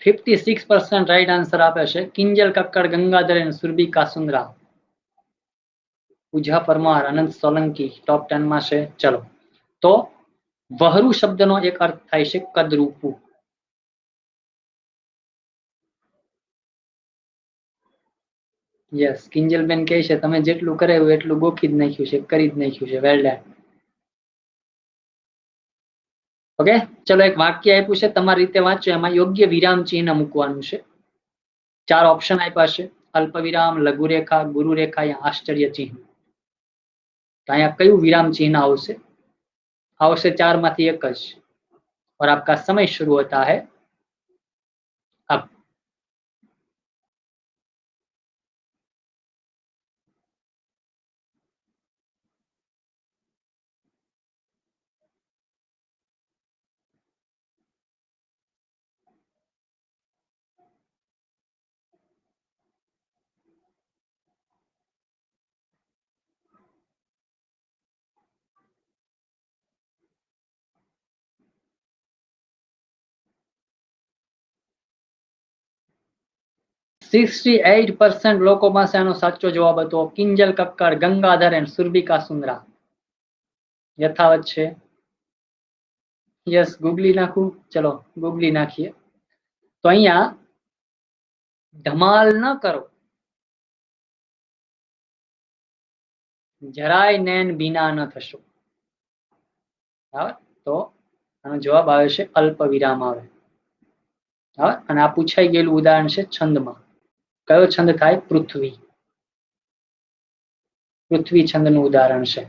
₹56% રાइट आंसर આપે છે કિંજલ કક્કડ, ગંગાધર અને સુરભિકા સુંદરા. પૂજા પરમાર, અનંત સોલંકી ટોપ 10 માં છે. ચલો, તો વહરુ શબ્દનો એક અર્થ થાય છે કદરૂપું. યસ, કિંજલબેન કહે છે તમે જેટલું કરાયું એટલું ગોખી જ નાખ્યું છે, કરી જ નાખ્યું છે. Well done. ઓકે, ચલો એક વાક્ય આપ્યું છે, તમારી રીતે વાંચો. એમાં યોગ્ય વિરામ ચિહ્ન મૂકવાનું છે. 4 ઓપ્શન આપ્યા છે: અલ્પ વિરામ, લઘુ રેખા, ગુરુ રેખા યા આશ્ચર્ય ચિહ્ન. તો અહીંયા કયું વિરામ ચિહ્ન આવશે? આવશે 4 માંથી એક જ. और आपका समय शुरू होता है अब. %68 લોકો પાસે આનો સાચો જવાબ હતો કિંજલ કક્કડ, ગંગાધર અને સુરભિકા સુંદરા. યથાવત છે. યસ, ગૂગલી નાખું? ચલો ગૂગલી નાખીએ. તો અહીંયા ધમાલ ન કરો, જરાય નૈન ભીના ન થશો. તો આનો જવાબ આવે છે અલ્પ વિરામ આવે. અને આ પૂછાઈ ગયેલું ઉદાહરણ છે છંદમાં. કયો છંદ થાય? પૃથ્વી. પૃથ્વી છંદનું ઉદાહરણ છે.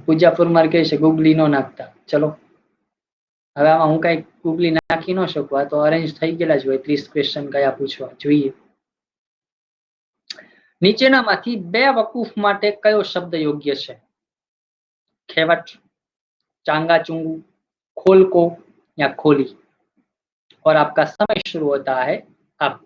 પૂજા પરમાર કહે છે ગૂગલી નો નાખતા. ચલો, હવે આમાં હું કઈ ગૂગલી નાખી ન શકું, આ તો અરેન્જ થઈ ગયેલા જ હોય 30 ક્વેશ્ચન કયા પૂછવા જોઈએ. નીચેનામાંથી બે વકૂફ માટે કયો શબ્દ યોગ્ય છે? ખેવટ, चांगा चुंगू, खोल को या खोली। और आपका समय शुरू होता है अब।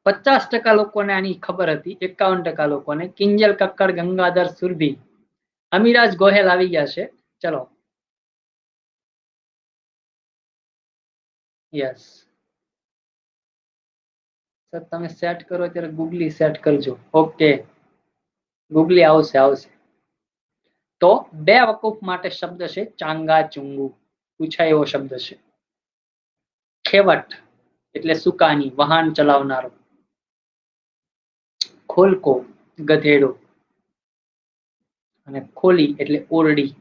50% લોકોને આની ખબર હતી, 51% લોકોને. કિંજલ, કક્કડ, ગંગાધર, સુરભી. અમીરાજ ગોહેલ આવી ગયા છે. ચલો. યસ સર, તમે સેટ કરો ત્યારે ગૂગલી સેટ કરજો. ઓકે, ગૂગલી આવશે આવશે. તો બે વકૂફ માટે શબ્દ છે ચાંગા ચુંગુ. પૂછાય એવો શબ્દ છે. ખેવટ એટલે સુકાની, વાહન ચલાવનારો. ખોલકો ગધેડો. અને ખોલી એટલે ઓરડી.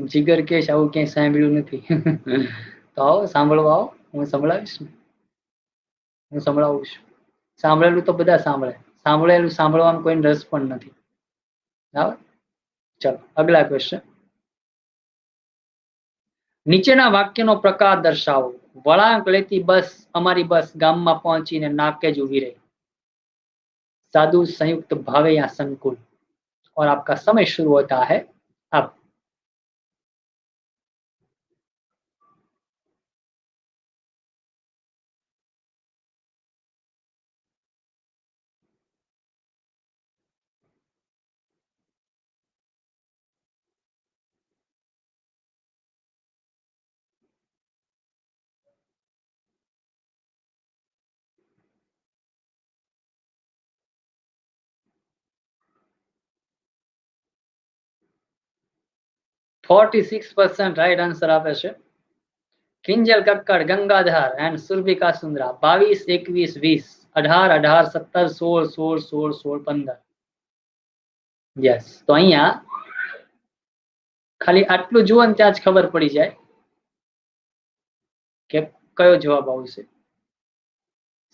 જીગર કેશ આવું ક્યાંય સાંભળ્યું નથી. તો આવો સાંભળવા આવો, હું સંભળાવીશ ને. હું સંભળાવું છું. સાંભળેલું તો બધા સાંભળે, સાંભળેલું સાંભળવામાં કોઈ રસ પણ નથી. બરાબર. ચલો અગલા ક્વેશ્ચન. નીચેના વાક્યનો પ્રકાર દર્શાવો. વળાંક લેતી બસ, અમારી બસ ગામમાં પહોંચીને નાકે જ ઉભી રહી. साधु, संयुक्त, भावे या संकुल. और आपका समय शुरू होता है अब. ₹46% राइट आंसर आपे छे. Kinjal, Kakkad, Gangadhar and सुरभिका Sundara. 22, 21, 20, 18, 18, 17, 16, 16, 16, 16, 15. Yes. તો અહીંયા ખાલી આટલું જુઓ ને ત્યાં જ ખબર પડી જાય કે કયો જવાબ આવશે.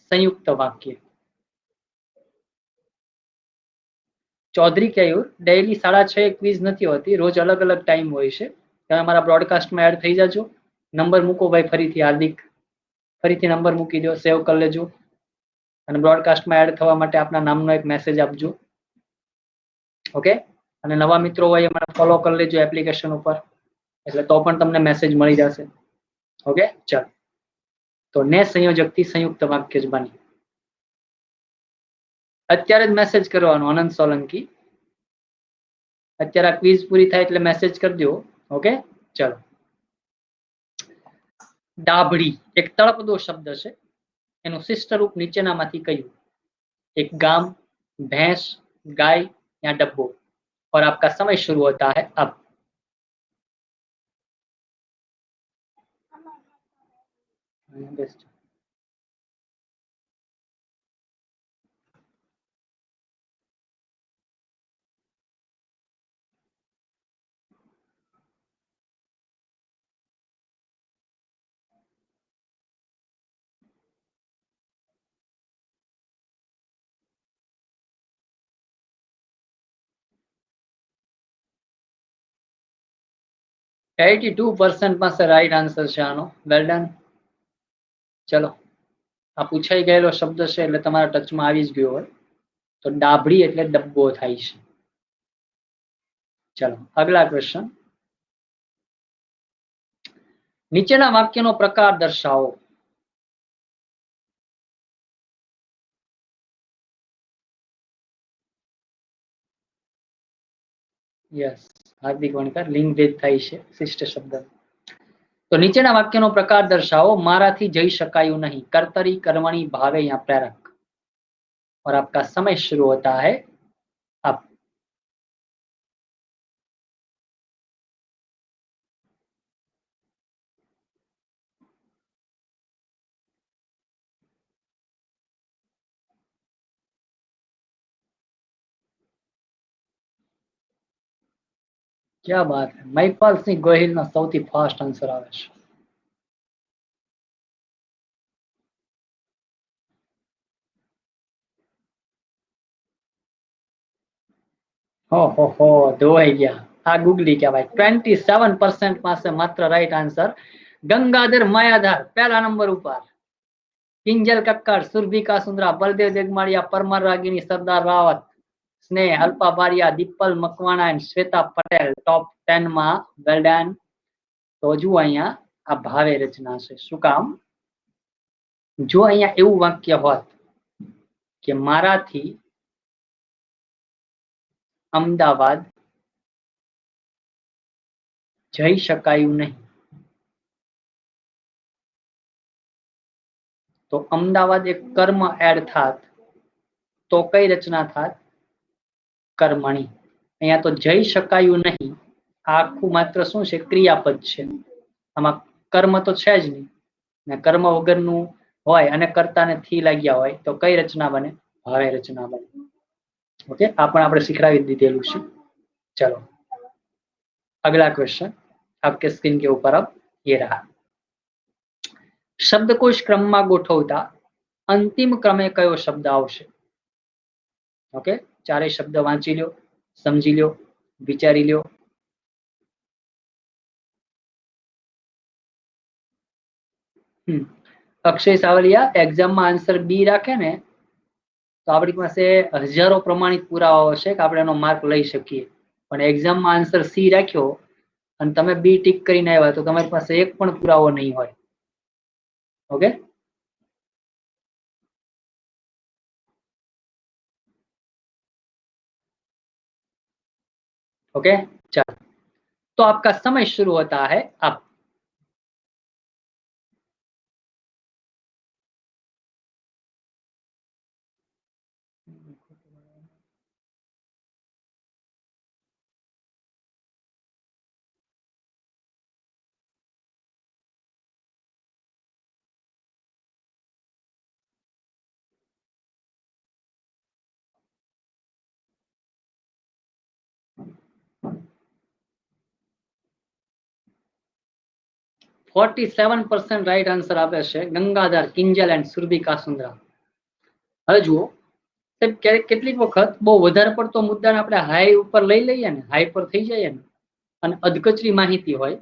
સંયુક્ત વાક્ય. ચૌધરી કેયુર ડેઈલી 6:30 ક્વિઝ નથી હોતી, રોજ અલગ અલગ ટાઈમ હોય છે. તમે અમારા બ્રોડકાસ્ટમાં એડ થઈ જાજો. નંબર મૂકો ભાઈ, ફરીથી હાર્દિક, ફરીથી નંબર મૂકી દો, સેવ કરી લેજો. અને બ્રોડકાસ્ટમાં એડ થવા માટે આપના નામનો એક મેસેજ આપજો. ઓકે. અને નવા મિત્રો હોય એ મને ફોલો કરી લેજો એપ્લિકેશન ઉપર, એટલે તો પણ તમને મેસેજ મળી જશે. ઓકે. ચાલો. તો ને સંયોજકથી સંયુક્ત વાક્ય જ બની. અત્યારે જ મેસેજ કરવાનો અનંત સોલંકી. અત્યારે આ ક્વિઝ પૂરી થાય એટલે મેસેજ કરી દો. ઓકે. ચલો. ડાભડી એક તળપદો શબ્દ છે. એનું શિષ્ટ રૂપ નીચેનામાંથી કયું? एक गांव, भैंस, गाय या डब्बो. और आपका समय शुरू होता है अब. %82% પાસે રાઈટ આન્સર છે આનો. Well done. ચલો. આ પૂછાઈ ગયેલો શબ્દ છે એટલે તમારા ટચમાં આવી જ ગયો હોય. તો ડાભડી એટલે ડબ્બો થાય છે. ચલો અગલા ક્વેશ્ચન. નીચેના વાક્યનો પ્રકાર દર્શાવો. યસ, હાર્દિક વણકર, લિંગ ભેદ થાય છે શિષ્ટ શબ્દ. તો નીચેના વાક્યનો પ્રકાર દર્શાવો. મારાથી જઈ શકાયું નહીં. કર્તરી, કર્મણી, ભાવે या प्रेरक. और आपका समय शुरू होता है अब. क्या बात है, મહિપાલ સિંહ ગોહિલનો સૌથી ફાસ્ટ આન્સર આવે છે. ઓહો, ધોવાઈ ગયા. આ ગુગલી કહેવાય. 27% પાસે માત્ર રાઈટ આન્સર. ગંગાધર માયાધાર પહેલા નંબર ઉપર. કિંજલ કક્કડ, સુરભિકા સુંદરા, બલદેવ દેગમાળિયા, પરમાર રાગીની, સરદાર રાવત, સ્નેહ, અલ્પા બારિયા, દીપલ મકવાણા અને શ્વેતા પટેલ ટોપ 10 માં. Well done. તો જુઓ અહીંયા આ ભાવે રચના છે. શું કામ? જો અહીંયા એવું વાક્ય હોત કે મારાથી અમદાવાદ જઈ શકાયું નહીં, તો અમદાવાદ એક કર્મ એડ થાત તો કઈ રચના થાત? કર્મણી. અહીંયા તો જઈ શકાયું નહીં, આખું માત્ર શું છે? ક્રિયાપદ છે. આમાં કર્મ તો છે જ નહીં, ને કર્મ વગરનું હોય અને કર્તાને થી લાગ્યા હોય તો કઈ રચના બને? ભાવે રચના બને. ओके, આ પણ આપણે શીખડાવી દીધેલું છે. चलो अगला क्वेश्चन आपके स्क्रीन के ऊपर अब ये रहा. शब्दकोश क्रमમાં ગોઠવતા અંતિમ ક્રમે કયો શબ્દ આવશે? ઓકે, ચારે શબ્દ વાંચી લ્યો, સમજી લ્યો, વિચારી લ્યો. અક્ષય સાવલિયા એક્ઝામમાં આન્સર બી રાખે ને તો આપણી પાસે હજારો પ્રમાણિત પુરાવાઓ છે કે આપણે એનો માર્ક લઈ શકીએ. પણ એક્ઝામમાં આન્સર સી રાખ્યો અને તમે બી ટીક કરીને આવ્યા તો તમારી પાસે એક પણ પુરાવો નહીં હોય. ओके, ओके, चलो तो आपका समय शुरू होता है अब. %47 રાઈટ આન્સર આપે છે ગંગાધર, કિંજલ એન્ડ સુરભિકા સુંદરા. હવે જુઓ કેટલીક વખત બહુ વધારે પડતો મુદ્દાને આપણે હાઈ ઉપર લઈ લઈએ ને, હાઈ પર થઈ જઈએ ને અને અધકચરી માહિતી હોય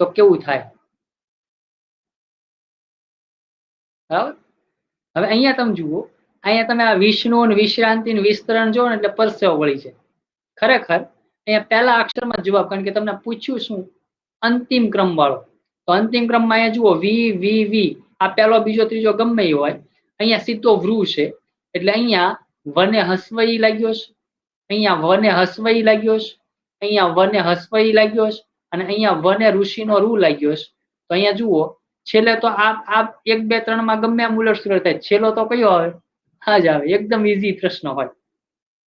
તો કેવું થાય? બરાબર. હવે અહીંયા તમે જુઓ, અહીંયા તમે આ વિષ્ણુ અને વિશ્રાંતિ વિસ્તરણ જો ને એટલે પરસેવો વળી છે. ખરેખર અહીંયા પહેલા અક્ષરમાં જવાબ, કારણ કે તમને પૂછ્યું શું? અંતિમ ક્રમ વાળો. તો અંતિમ ક્રમમાં અહીંયા જુઓ વી વી વી, આ પહેલો બીજો ત્રીજો ગમે એ હોય. અહીંયા સીધો વૃ છે એટલે અહીંયા વને હસવઈ લાગ્યો છે, અહીંયા વને હસવઈ લાગ્યો છે, અહીંયા વને હસવઈ લાગ્યો છે અને અહીંયા વને ઋષિનો રૂ લાગ્યો છે. તો અહીંયા જુઓ છેલ્લે તો આ 1 2 3 માં ગમે એમ ઉલટ સુલટ થાય, છેલ્લો તો કયો આવે? હા જ આવે. એકદમ ઈઝી પ્રશ્ન હોય.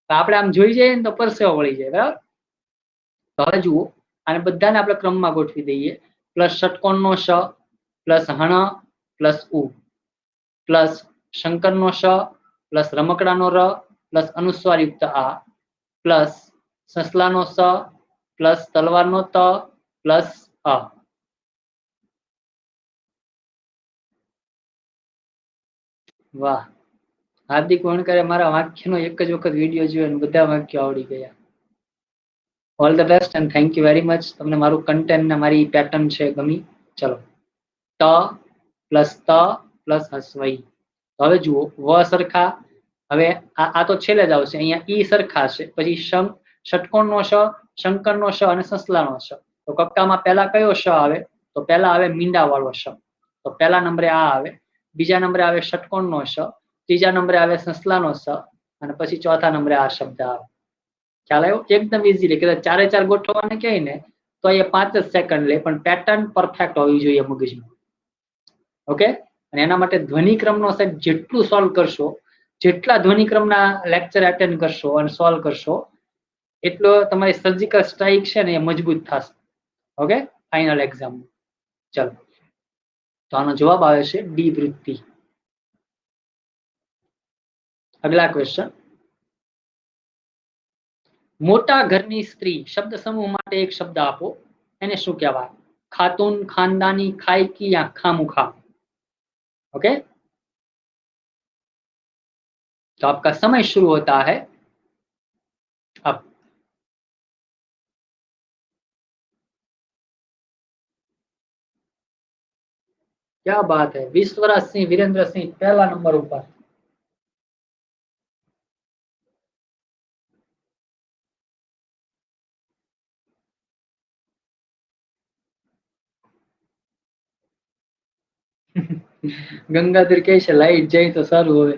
તો આપણે આમ જોઈ જઈએ ને તો પરસેવો વળી જાય. બરાબર. તો હવે જુઓ આને બધાને આપણે ક્રમમાં ગોઠવી દઈએ. પ્લસ ષટકોણનો શ, પ્લસ હણ, પ્લસ ઉ, પ્લસ શંકરનો શ, પ્લસ રમકડાનો ર, પ્લસ અનુસ્વારયુક્ત આ, પ્લસ સસલાનો સ, પ્લસ તલવારનો ત, પ્લસ અ. વાહ, હાર્દિક વણકરે મારા વાક્યનો એક જ વખત વિડીયો જોયો અને બધા વાક્યો આવડી ગયા. All the best and thank you very much. તમને મારું કન્ટેન્ટ ને મારી પેટર્ન છે ગમી. ચલો, ત પ્લસ ત પ્લસ હસવઈ. હવે જુઓ વ સરખા, હવે આ તો છેલ્લે જ આવશે. અહીંયા ઈ સરખા છે, પછી ષટકોણનો શ, શંકરનો શ અને સસલાનો શ. તો કક્કામાં પહેલા કયો શ આવે? તો પહેલા આવે મીંડા વાળો શ, તો પહેલા નંબરે આ આવે. બીજા નંબરે આવે ષટકોણનો શ, ત્રીજા નંબરે આવે સસલાનો સ અને પછી ચોથા નંબરે આ શબ્દ આવે. ખ્યાલ આવ્યો? એકદમ ઇઝીલી. કદાચ 4 ગોઠવવાને કહે ને તો એ 5 જ સેકન્ડ લે, પણ પેટર્ન પરફેક્ટ હોવી જોઈએ મગજમાં. ઓકે, અને એના માટે ધ્વનિક્રમનો સેટ જેટલું સોલ્વ કરશો, જેટલા ધ્વનિક્રમના લેક્ચર એટેન્ડ કરશો અને સોલ્વ કરશો, એટલો તમારી સર્જિકલ સ્ટ્રાઇક છે ને એ મજબૂત થશે. Okay, final exam. ચલો, તો આનો જવાબ આવે છે ડી વૃત્તિ. अगला क्वेश्चन, મોટા ઘરની સ્ત્રી શબ્દ સમૂહ માટે એક શબ્દ આપો, એને શું કહેવાય? खातून, खानदानी, खायकी या खामुखा? ओके, तो आपका समय शुरू होता है अब। क्या बात है, विश्वराज सिंह, वीरेंद्र सिंह पहला नंबर ऊपर। ગંગાધર કહે છે લાઈટ જાય તો સારું હવે।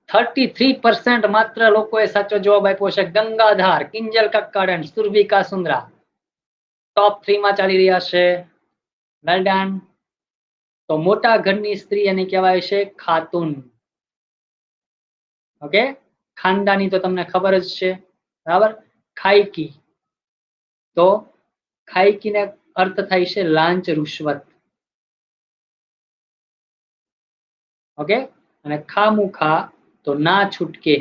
33% માત્ર લોકોએ સાચો જવાબ આપ્યો છે। ગંગાધાર, કિંજલ કક્કડ અને સુરભિકા સુંદરા ટોપ 3 માં ચાલી રહ્યા છે। Well done. તો મોટા ઘરની સ્ત્રી એને કહેવાય છે ખાતુન। ઓકે, ખાનદાની તો તમને ખબર જ છે, બરાબર। ખાયકી, તો ખાયકીને અર્થ થાય છે લાંચ, રૂશ્વત। ઓકે, અને ખામુખા તો ના છૂટકે,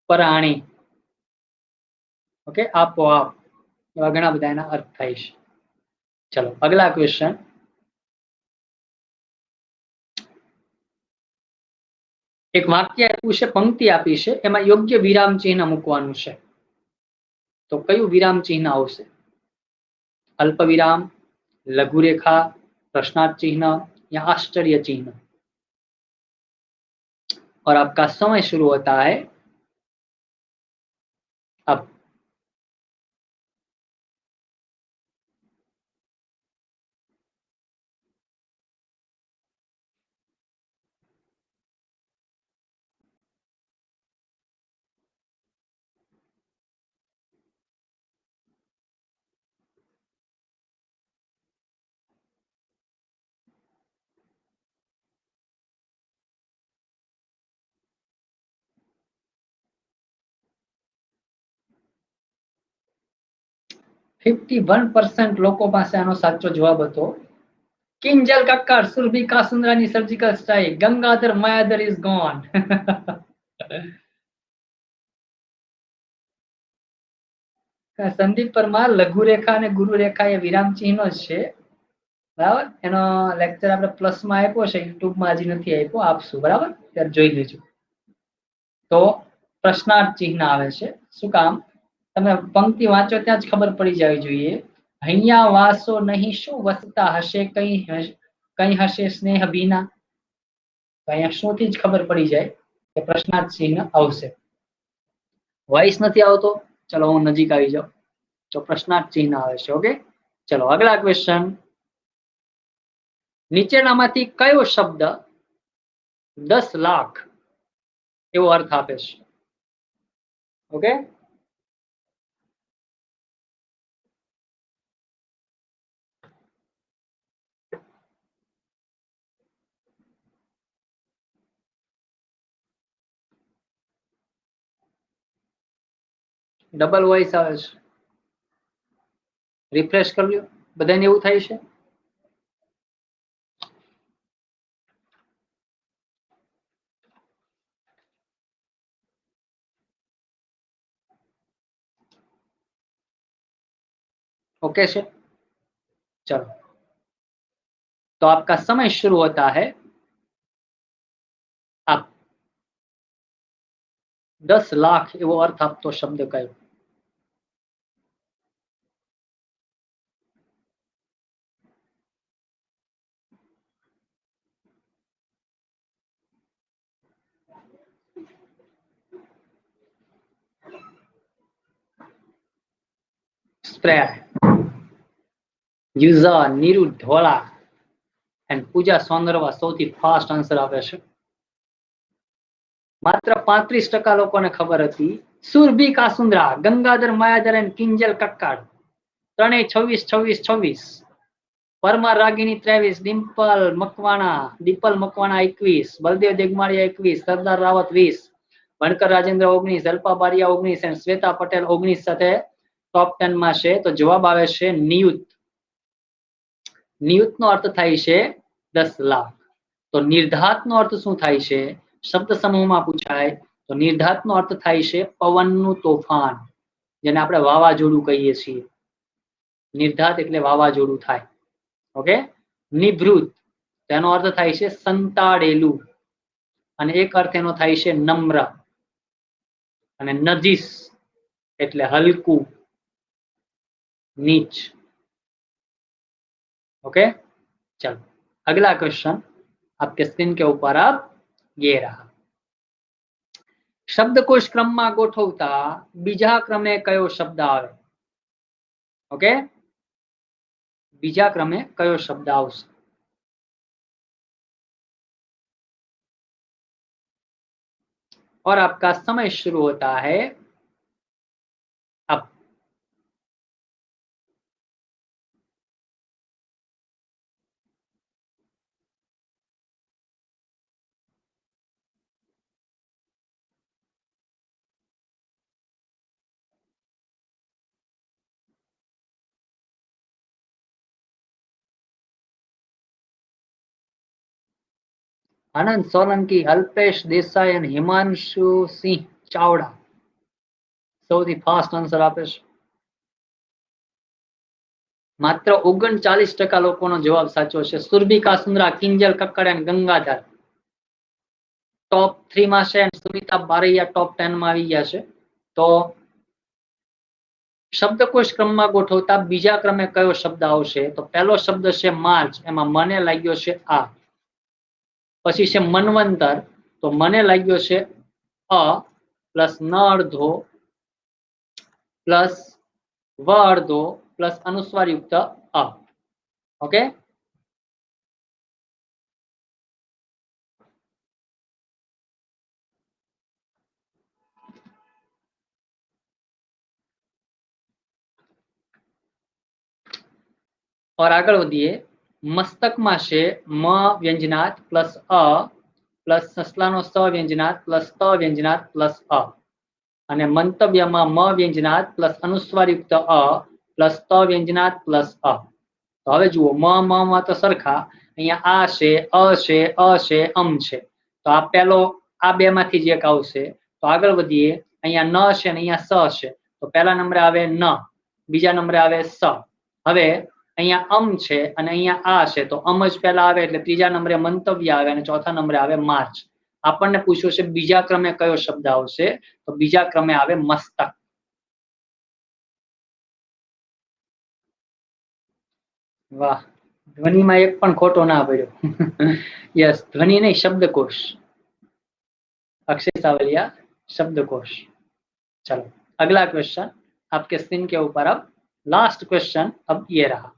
પરાણે। ઓકે, આપોઆપ, એવા ઘણા બધા એના અર્થ થાય છે। ચલો અગલા ક્વેશ્ચન। એક વાક્ય આપ્યું છે, પંક્તિ આપી છે, એમાં યોગ્ય વિરામ ચિહ્ન મૂકવાનું છે, તો કયું વિરામ ચિહ્ન આવશે? अल्प विराम, लघु रेखा, प्रश्नार्थ चिन्ह या आश्चर्य चिन्ह? और आपका समय शुरू होता है अब। %51 લોકો પાસે આનો સાચો જવાબ હતો। કિંજલ કક્કર, સુરભિકા સુંદરાની surgical strike, Gangadhar Mayadhar is gone. Sandeep Parmar, લઘુ રેખા અને ગુરુ રેખા એ વિરામ ચિહ્નો જ છે, બરાબર। એનો લેક્ચર આપણે પ્લસમાં આપ્યો છે, યુટ્યુબમાં હજી નથી આપ્યો, આપશું, બરાબર, ત્યારે જોઈ લેજો। તો પ્રશ્નાર્થ ચિહ્ન આવે છે, શું કામ? તમે પંક્તિ વાંચો ત્યાં જ ખબર પડી જવી જોઈએ। અહીંયા વાસો નહીં શું વસતા હશે, કઈ હશે સ્નેહ વિના? તો અહીંયા શુંથી જ ખબર પડી જાય કે પ્રશ્નાર્થ ચિહ્ન આવશે। વોઇસ નથી આવતો, ચલો હું નજીક આવી જાઉં, તો પ્રશ્નાર્થ ચિહ્ન આવે છે। ઓકે, ચલો અગલા ક્વેશ્ચન। નીચેનામાંથી કયો શબ્દ 10 લાખ એવો અર્થ આપે છે? ઓકે, ડબલ વોઇસ આવે છે, રિફ્રેશ કરી લો, બધાને એવું થાય છે? ओके से, चलो तो आपका समय शुरू होता है अब। 10 लाख एवो अर्थ आपतो शब्द कयो? સ્પ્રેડ, યુઝર નીરુ ધોળા એન્ડ પૂજા સોંદરવા સૌથી ફાસ્ટ આન્સર આપે છે। માત્ર 35% લોકોને ખબર હતી। સુરભિકા સુંદરા, ગંગાધર માયાધર એન્ડ કિંજલ કક્કડ ત્રણેય 26-26-26। પરમાર રાગીની 23, દીપલ મકવાણા 21, બલદેવ દેગમાળિયા 21, સરદાર રાવત 20, ભણકર રાજેન્દ્ર 19, અલ્પા બારિયા 19 અને શ્વેતા પટેલ 19 સાથે ટોપ 10 માં છે। તો જવાબ આવે છે નિયુત। નિયુત નો અર્થ થાય છે 10 લાખ। तो निर्धातનો अर्थ શું થાય છે? શબ્દ સમૂહમાં પૂછાય તો નિર્ધાતનો અર્થ થાય છે પવનનું તોફાન, જેને આપણે વાવાઝોડું કહીએ છીએ. નિર્ધાત એટલે વાવાઝોડું થાય. ઓકે. નિભૃત તેનો અર્થ થાય છે સંતાડેલું, અને એક અર્થ એનો થાય છે નમ્ર. અને નજીસ એટલે હલકું, नीच. ओके, चलो अगला क्वेश्चन आपके स्क्रीन के ऊपर अब ये रहा. शब्दकोश क्रम में गोठवता बीजा क्रमे कयो शब्द आवे? ओके, बीजा क्रमे कयो शब्द आवशे? और आपका समय शुरू होता है अब. आनंद सोलंकी, अल्पेश देसाई और हिमांशु सिंह चावड़ा સૌથી ફાસ્ટ આન્સર આપે છે. માત્ર 39% લોકોનો જવાબ સાચો છે. સુરભી કાસુંદ્રા, કિંજલ કક્કડ અને ગંગાધર ટોપ 3 માં છે. સુમિતા બારૈયા ટોપ 10 માં આવી ગયા છે. તો શબ્દકોશ ક્રમમાં ગોઠવતા બીજા ક્રમે કયો શબ્દ આવશે? તો પહેલો શબ્દ છે માર્ચ, એમાં મને લાગ્યો છે આ. પછી છે મનવંતર, તો મને લાગ્યો છે અ પ્લસ ન અડધો प्लस व अर्धो प्लस अनुस्वार युक्त अ. ओके, और आगे बढ़िए. मस्तक में से म व्यंजनात प्लस अ प्लस ससलानो स व्यंजनात प्लस त व्यंजनात प्लस अ. અને મંતવ્યમાં મ વ્યંજનાત પ્લસ અનુસ્વારયુક્ત અ પ્લસ ત વ્યંજનાત પ્લસ અ. તો હવે જુઓ, મ માં તો સરખા, અહીંયા આ છે, અ છે, અ છે, અમ છે. તો આ પહેલો, આ બે માંથી જે એક આવશે. તો આગળ વધીએ. અહીંયા ન છે ને અહીંયા સ છે, તો પહેલા નંબરે આવે ન, બીજા નંબરે આવે સ. હવે અહીંયા અમ છે અને અહીંયા આ છે, તો અમ જ પહેલા આવે એટલે ત્રીજા નંબરે મંતવ્ય આવે અને ચોથા નંબરે આવે માર્ચ. આપણને પૂછ્યું છે બીજા ક્રમે કયો શબ્દ આવશે? તો બીજા ક્રમે આવે મસ્તક. વાહ, ધ્વનિમાં એક પણ ખોટો ના પડ્યો. યસ, ધ્વનિ નહીં, शब्दकोश. अक्षय सावलिया, शब्दकोश. चलो अगला क्वेश्चन आपके स्क्रीन के ऊपर. अब लास्ट क्वेश्चन अब ये रहा.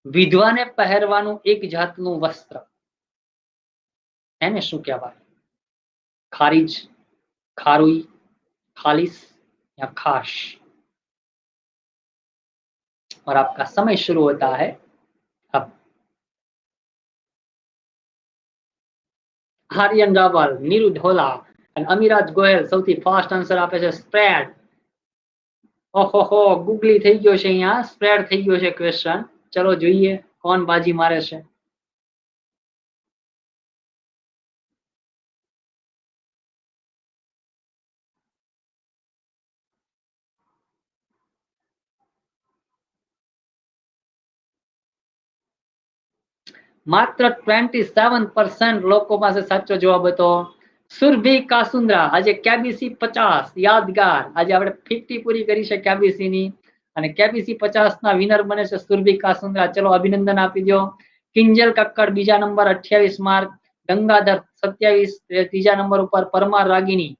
विधवाने પહેરવાનું એક જાતનું વસ્ત્ર, એને શું કહેવાય? ખારીજ, ખારુઈ, खालिस या खाश. और आपका समय शुरू होता है अब. आर्यन रावल, नीरू ढोला અને અમીરાજ ગોયલ સૌથી ફાસ્ટ આન્સર આપે છે સ્પ્રેડ. ઓહો, ગૂગલી થઈ ગયો છે, અહીંયા સ્પ્રેડ થઈ ગયો છે ક્વેશ્ચન. ચલો જોઈએ કોણ બાજી મારે છે. માત્ર 27% લોકો પાસે સાચો જવાબ હતો. સુરભી કાસુંદ્રા, આજે કેબીસી 50 યાદગાર. આજે આપણે 50 પૂરી કરી છે કેબીસી ની, અને કેબીસી 50 ના વિનર બને છે સુરભી કાસુંદ્રા. ચલો અભિનંદન આપી દો. કિંજલ કક્કડ બીજા નંબર 28 માર્ક, ગંગાધર 27 ત્રીજા નંબર ઉપર, પરમાર રાગીની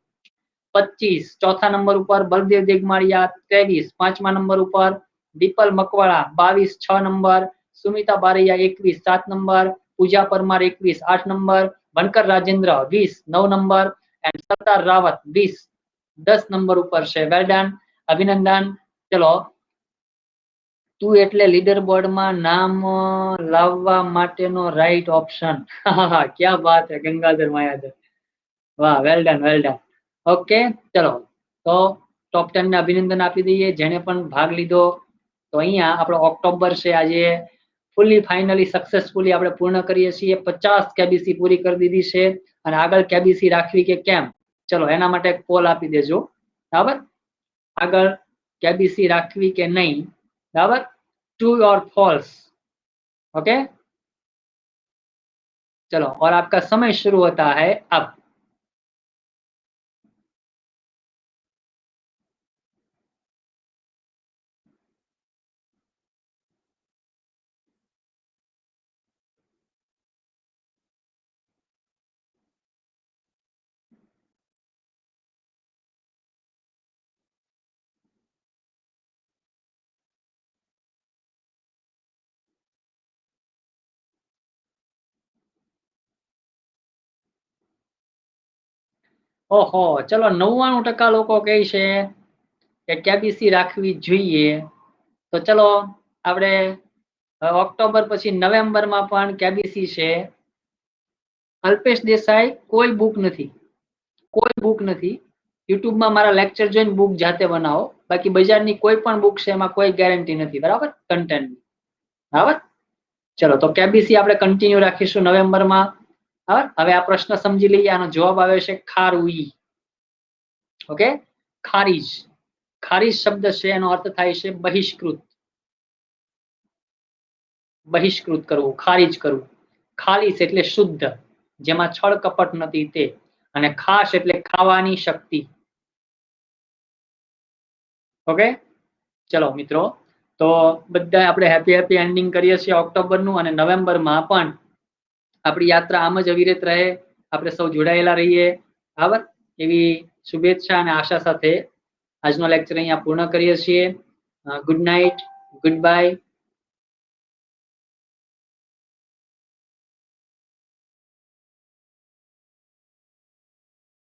25 ચોથા નંબર ઉપર, બલદેવ દેગમાળિયા 23 પાંચમા નંબર ઉપર, દીપલ મકવાણા 22 6 નંબર, सुमिता बारैया 21 7 नंबर, पूजा परमार 21 8 नंबर, बनकर Rajendra 20 9 number and Sardar Rawat 20 10 number ऊपर છે. વેલ ડન, અભિનંદન. ચલો, તું એટલે લીડર બોર્ડ માં નામ લાવવા માટેનો રાઈટ ઓપ્શન. क्या बात है गंगाधर मायाधर, वाह, well done, well done. Okay, चलो તો ટોપ 10 ને અભિનંદન આપી દઈએ જેને પણ ભાગ લીધો. તો અહીંયા આપણો ઓક્ટોબર છે આજે ફૂલી ફાઇનલી સક્સેસફુલી આપણે પૂર્ણ કરીએ છીએ. 50 કેબીસી પૂરી કરી દીધી છે અને આગળ કેબીસી રાખવી કે કેમ, ચલો એના માટે કોલ આપી દેજો. બરાબર, આગળ કેબીસી રાખવી કે નહીં, बराबर, ट्रू और फॉल्स. ओके, चलो, और आपका समय शुरू होता है अब. ઓહો, ચલો 99% લોકો કહે છે કે કેબીસી રાખવી જોઈએ. તો ચલો આપણે ઓક્ટોબર પછી નવેમ્બરમાં પણ કેબીસી છે. અલ્પેશ દેસાઈ, કોઈ બુક નથી, કોઈ બુક નથી. યુટ્યુબમાં મારા લેક્ચર જોઈને બુક જાતે બનાવો, બાકી બજારની કોઈ પણ બુક છે એમાં કોઈ ગેરંટી નથી. બરાબર, કન્ટેન્ટ. બરાબર, ચલો તો કેબીસી આપણે કન્ટિન્યુ રાખીશું નવેમ્બરમાં. બરાબર, હવે આ પ્રશ્ન સમજી લઈએ. આનો જવાબ આવે છે ખારુઈ. ઓકે, ખારીજ. ખારીજ શબ્દ છે એનો અર્થ થાય છે બહિષ્કૃત. બહિષ્કૃત કરવું, ખારીજ કરવું. ખાલીસ એટલે શુદ્ધ, જેમાં છળ કપટ નથી તે. અને ખાસ એટલે ખાવાની શક્તિ. ઓકે, ચલો મિત્રો, તો બધા આપણે હેપી હેપી એન્ડિંગ કરીએ છીએ ઓક્ટોબરનું, અને નવેમ્બરમાં પણ આપણી યાત્રા આમ જ અવિરત રહે, આપણે સૌ જોડાયેલા રહીએ. બરાબર, એવી શુભેચ્છા અને આશા સાથે આજનો લેક્ચર અહીંયા પૂર્ણ કરીએ છીએ. Good night, good bye.